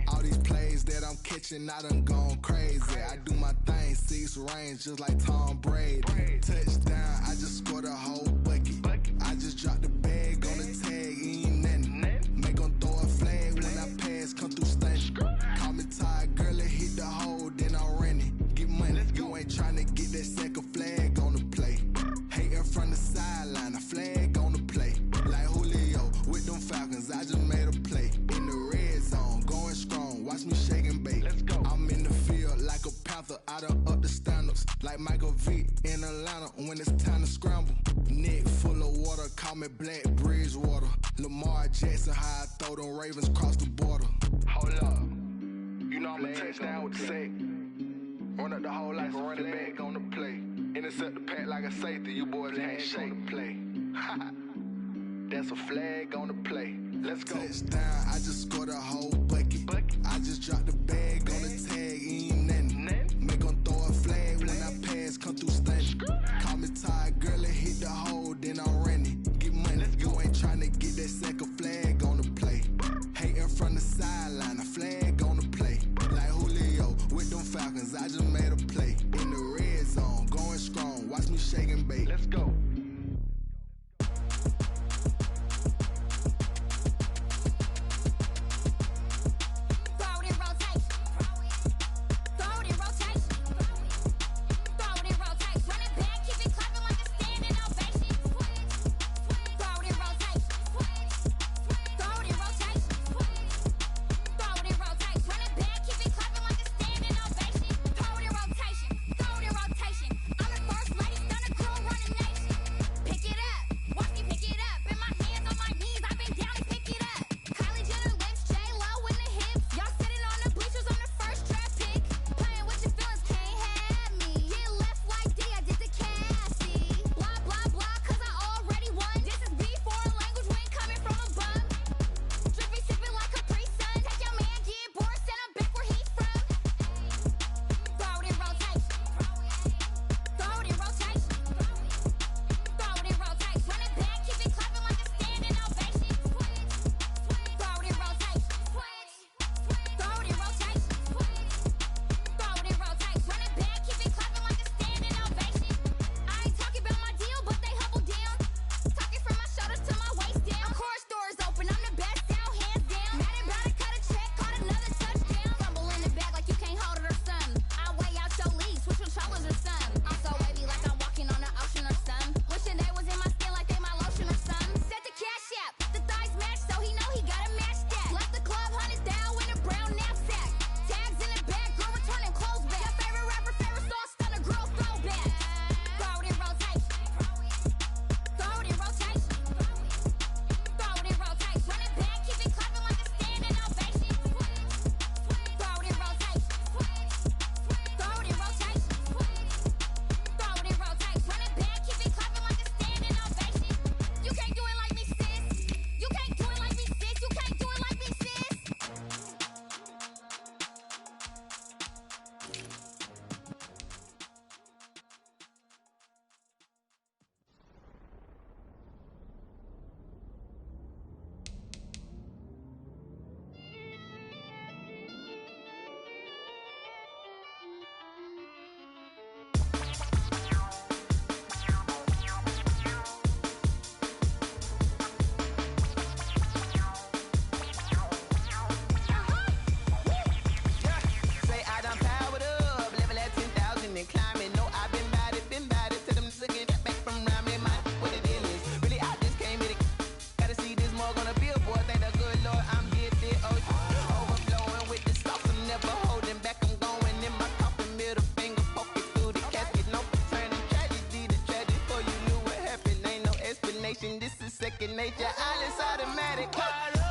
All these plays that I'm catching, I done gone crazy. I do my thing, 6 range, just like Tom Brady. Touchdown, I just scored a whole bucket. I just dropped the bag on the tag, ain't nothing. Make 'em throw a flag when I pass, come through stunning. Call me tired, girl, and hit the hole, then I'm running. Get money, you ain't tryna get that second flag on the play. Hating from the sideline, a flag on the play. Like Julio with them Falcons, I just made a play. In the red zone, going strong, watch me shake and bake. Let's go. I'm in the field like a Panther, I done up the standards. Like Michael Vick in Atlanta when it's time to scramble. Neck full of water, call me Black Bridgewater. Lamar Jackson, how I throw them Ravens cross the border. Hold up. You know I'm a touchdown with the sack. Run up the hole like a running back on the play. Intercept the pack like a safety. You boys can't shake the play. That's a flag on the play. Let's go. Touchdown, I just scored a whole bucket. I just dropped the bag on the tag, ain't nothing. Make 'em throw a flag when I pass, come through stunning. Call me tired, girl, and hit the hole, then I'm running. Get money, you ain't tryna get that second flag on the play. Hating from the sideline, a flag on the play. Like Julio with them Falcons, I just made a play. In the red zone, going strong, watch me shake and bake. Let's go. second nature. All is automatic. Caught up.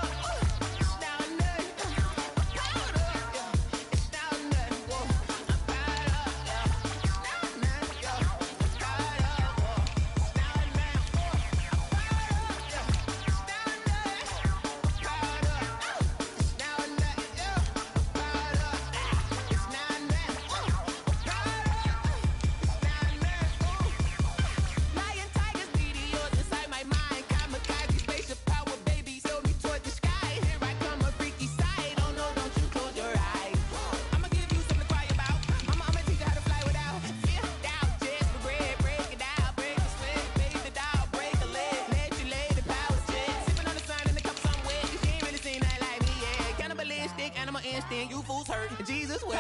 You fools hurt. Jesus will.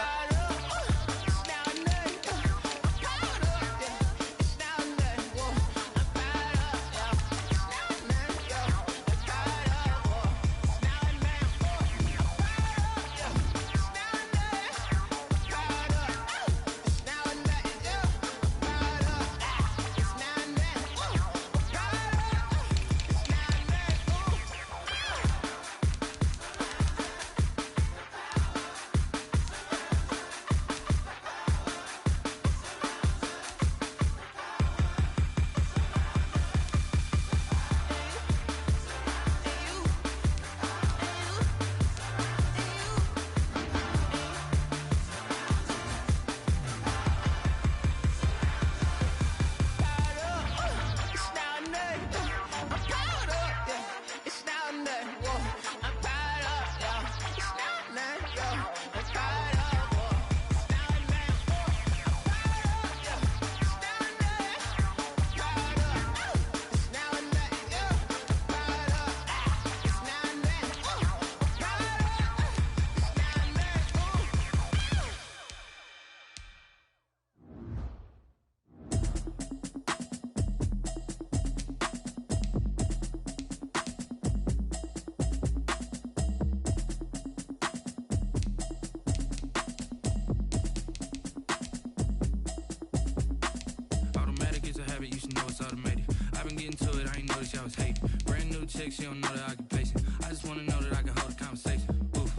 She don't know the occupation. I just wanna know that I can hold a conversation. Oof,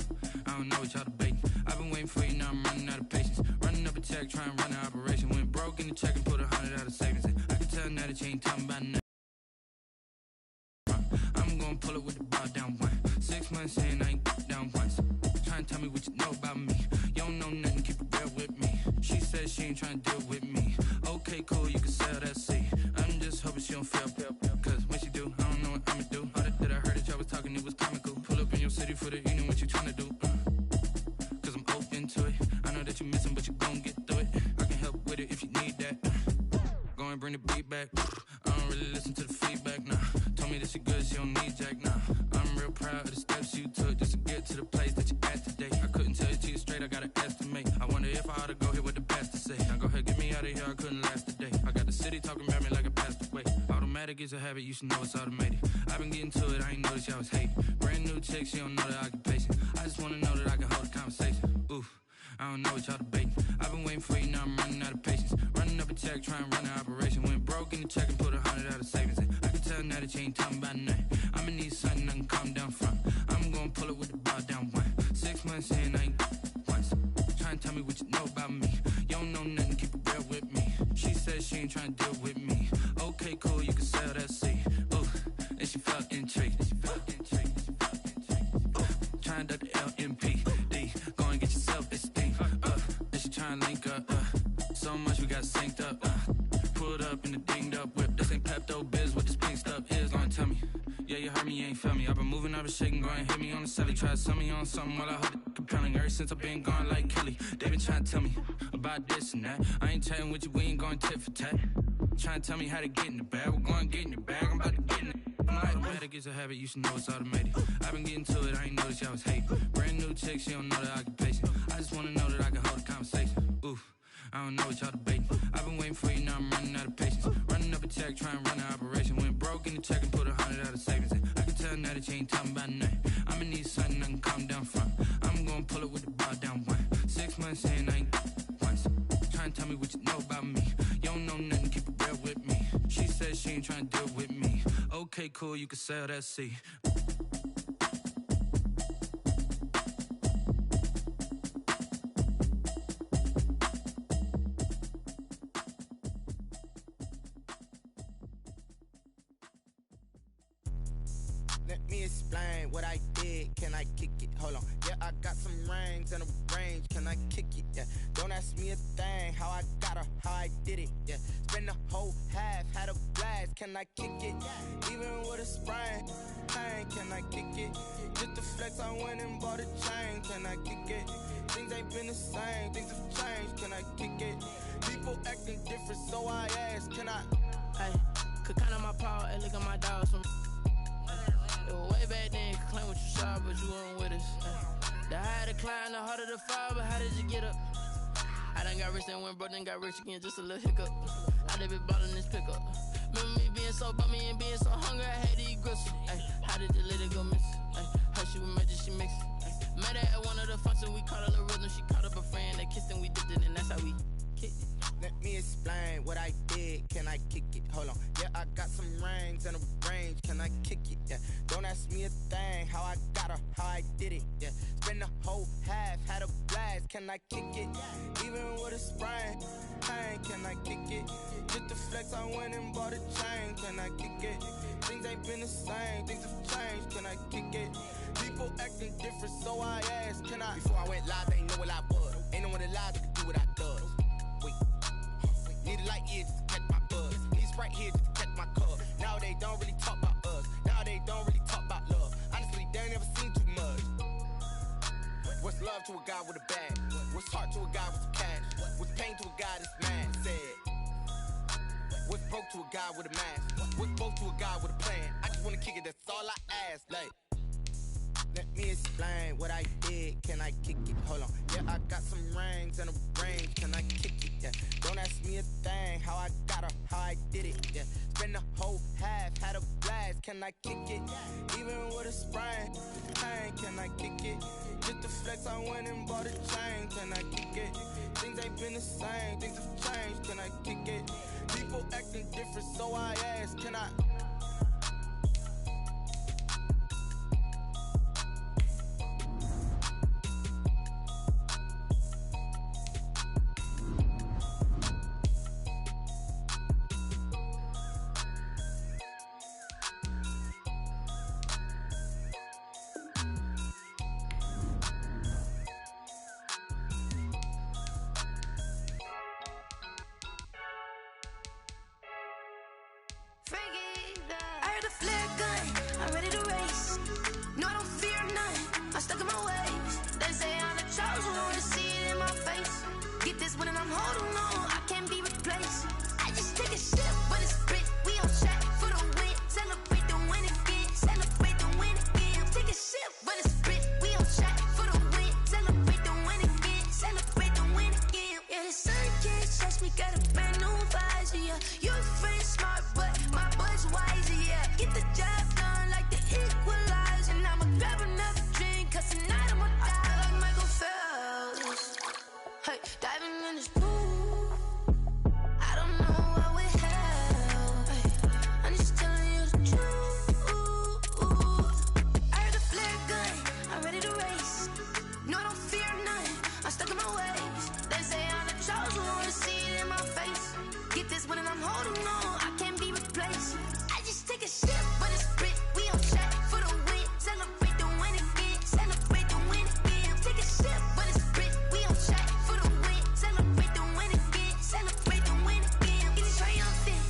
I don't know what y'all debating. I've been waiting for you, now I'm running out of patience. Running up a check, trying to run an operation. Went broke in the check and put 100 out of savings in. I can tell now that you ain't talking about nothing. I'm gonna pull it with the bar down one. 6 months in, I ain't down once. Trying to tell me what you know about me. You don't know nothing, keep it real with me. She said she ain't trying to deal with me. Okay, cool, you can sell that seat. I'm just hoping she don't feel. Cause when she do, I don't know what I'ma do. That I heard that y'all was talking, it was comical. Pull up in your city for the evening, what you tryna do? Cause I'm open to it. I know that you missing, but you gon' get through it. I can help with it if you need that. Go and bring the beat back. I don't really listen to the feedback, nah. Told me that she good, she don't need jack, nah. I'm real proud of the steps you took just to get to the place that you at today. I couldn't tell you to you straight, I gotta estimate. I wonder if I ought to go here with the pastor say. Now go ahead, get me out of here, I couldn't last a day. I got the city talking about me like I passed away. Automatic is a habit, you should know it's automated. I've been getting to it, I ain't noticed y'all was hating. Brand new chick, she don't know the occupation. I just wanna know that I can hold a conversation. Oof, I don't know what y'all debating. I've been waiting for you, now I'm running out of patience. Running up a check, trying to run an operation. Went broke in the check and put 100 out of savings in. I can tell now that you ain't talking about nothing. I'ma need something I can calm down from. I'm gonna pull it with the bar down one. 6 months in, I ain't once. Trying to tell me what you know about me. You don't know nothing, keep it real with me. She said she ain't trying to deal with me. Okay, cool, you can sell that seat. Ooh, and she felt intrigued. Trying to the LMPD. Go and get your self-esteem. And she trying to link up. So much we got synced up. Pulled up in the dinged up whip. This ain't Pepto-Biz, what this pink stuff is. Gonna tell me. Yeah, you heard me, you ain't felt me. I've been moving, I've been shaking, go and hit me on the celly. Try to sell me on something while I hold it compelling. Ever since I've been gone like Kelly, they been trying to tell me about this and that. I ain't chatting with you, we ain't going tit for tat. Trying to tell me how to get in the bag. We're going to get in the bag, I'm about to get in it. I'm like, automatic is a habit, you should know it's automated. I've been getting to it, I ain't noticed y'all was hating. Brand new chick, she don't know the occupation. I just wanna know that I can hold a conversation. Oof, I don't know what y'all debating. I've been waiting for you, now I'm running out of patience. Running up a check, trying to run an operation. Went broke in the check and put 100 out of savings in. I can tell now that you ain't talking about nothing. I'ma need something I can calm down from. I'm gonna pull it with the bar down one. 6 months in, I ain't once. Trying to tell me what you know about me. You don't know nothing, keep it real with me. She said she ain't trying to deal with me. Okay. Okay, cool, you can sail that sea. Let me explain what I did. Can I kick it? Hold on. Yeah, I got some rings and a range. Can I kick it? Yeah. Don't ask me a thing. How I got her, how I did it. Yeah. Spend the whole half, had a blast. Can I kick it? Even with a sprain. Pain, can I kick it? Just the flex, I went and bought a chain. Can I kick it? Things ain't been the same. Things have changed. Can I kick it? People acting different, so I ask. Can I? Hey, could count on my power and look at my dogs from. Way back then, you could claim what you saw, but you weren't with us. The higher the climb, the harder the fall, but how did you get up? I done got rich and went broke, then got rich again, just a little hiccup. I done been ballin' this pickup. Remember me being so bummy and being so hungry, I had to eat gristle. How did the lady go miss? How she was magic, she mixed. Met her at one of the functions, we caught her the rhythm. She caught up a friend, they kissed and we dipped it, and that's how we kicked it. Let me explain what I did. Can I kick it? Hold on. Yeah, I got some rings and a range. Can I kick it? Yeah. Don't ask me a thing. How I got her, how I did it. Yeah. Spend the whole half, had a blast. Can I kick it? Even with a sprain. Pain, can I kick it? Just the flex, I went and bought a chain. Can I kick it? Things ain't been the same. Things have changed. Can I kick it? People acting different, so I asked. Can I? Before I went live, they ain't know what I was. Ain't no one alive that could do what I does. Wait. Need a light here just to catch my buzz. Need Sprite here just to catch my cup. Now they don't really talk about us. Now they don't really talk about love. Honestly, they ain't never seen too much. What's love to a guy with a bag? What's heart to a guy with some cash? What's pain to a guy that's mad? Said. What's broke to a guy with a mask? What's both to a guy with a plan? I just wanna kick it, that's all I ask. Like, let me explain what I did. Can I kick it? Hold on. Yeah, I got some rings and a range. Can I kick it? Yeah. Don't ask me a thing. How I got her, how I did it. Yeah. Spend the whole half, had a blast. Can I kick it? Even with a sprain. Pain, can I kick it? Just the flex, I went and bought a chain. Can I kick it? Things ain't been the same. Things have changed. Can I kick it? People acting different, so I ask. Can I? I heard a flare gun, I'm ready to race. No, I don't fear none, I'm stuck in my ways. They say I'm the chosen one, to see it in my face. Get this one and I'm holding on, I can't be replaced. I just take a sip, but it's split, we on track for the win. Celebrate the win again, celebrate the win again. Take a sip, but it's split, we on track for the win. Celebrate the win again, celebrate the win again. Yeah, the sun can't touch me, got a brand new visor, yeah. You're a friend smart, but my boy's wiser, yeah. Get the job done like the equalizer. And I'ma grab another drink, cause tonight I'ma die like Michael Phelps. Hey, diving in this pool, I don't know what we have. Hey, I'm just telling you the truth. I heard a flare gun, I'm ready to race. No, I don't fear none, I'm stuck in my ways. They say I'm the chosen one, to see it in my face. Get this one and I'm holding on, I can't be replaced. I just take a sip, but it's split, we on track for the win. Celebrate the win again, celebrate the win again. Take a sip, but it's split, we on track for the win. Celebrate the win again, celebrate the win again. Get it triumphant,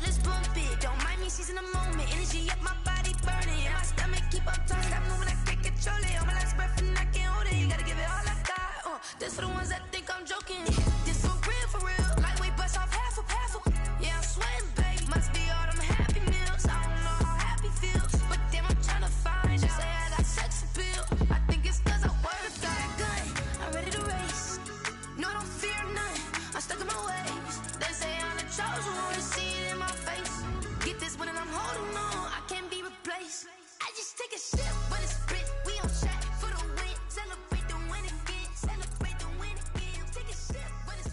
let's bump it. Don't mind me seizing the moment, energy up my body burning. And my stomach keep up turning, stop moving, I can't control it. On my last breath and I can't hold it, you gotta give it all I got. This for the ones that think I'm joking. This for real, lightweight bust off half a. Yeah, I'm sweating, baby. Must be all them happy meals. I don't know how happy feels, but damn, I'm trying to find out. Say I got sex appeal. I think it's cause I wear a gun. I'm ready to race. No, I don't fear none. I'm stuck in my ways. They say I'm the chosen one, to see it in my face. Get this one and I'm holding on, I can't be replaced. I just take a sip, but it's split. We on track for the win. Celebrate the win again. Celebrate the win again. Take a sip, but it's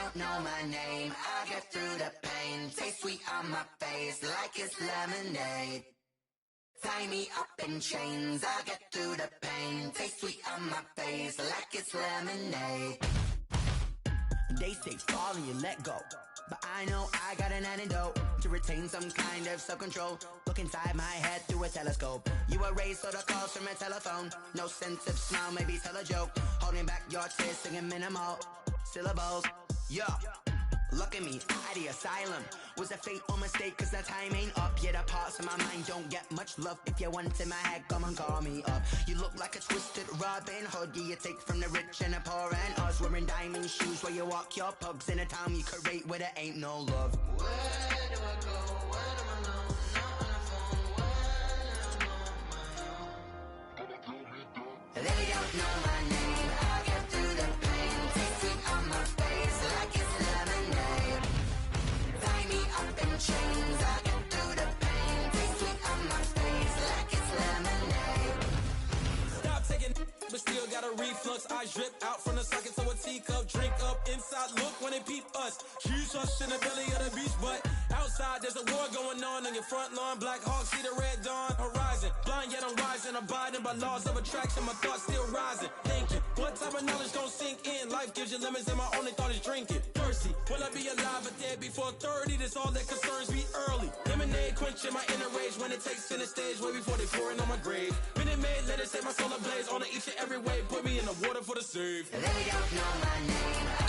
don't know my name, I get through the pain. Taste sweet on my face like it's lemonade. Tie me up in chains, I get through the pain. Taste sweet on my face like it's lemonade. They say fall and you let go, but I know I got an antidote to retain some kind of self-control. Look inside my head through a telescope. You erase all the calls from a telephone. No sense of smile, maybe tell a joke. Holding back your tears, singing minimal syllables. Yeah, look at me, at the asylum. Was a fate or mistake, cause the time ain't up. Yeah, the parts of my mind don't get much love. If you want in my head, come and call me up. You look like a twisted Robin Hood. Yeah, you take from the rich and the poor and us. Wearing diamond shoes where you walk your pugs. In a town you create where there ain't no love. Where do I go? When am I alone? Not on the phone. When I'm on my own. They don't know my name. I get through the pain. Taste sweet on my face like it's lemonade. Tie me up in chains. I get through the pain. Taste sweet on my face like it's lemonade. Stop taking but still got a reflux. Eyes drip out from the socket to a teacup. Drink up inside, look when they peep us. Choose us in the belly of the beast, but outside there's a war going on your front lawn. Black Hawk, see the red dawn horizon. Blind yet I'm rising, abiding by laws of attraction. My thoughts still rising, thinking what type of knowledge don't sink in. Life gives you lemons and my only thought is drinking. Thirsty, will I be alive or dead before 30? That's all that concerns me early. Lemonade quenching my inner rage when it takes center stage way before they pour it on my grave. Minute Maid, let it set my soul ablaze on each and every way. Put me in the water for the save. They don't know my name.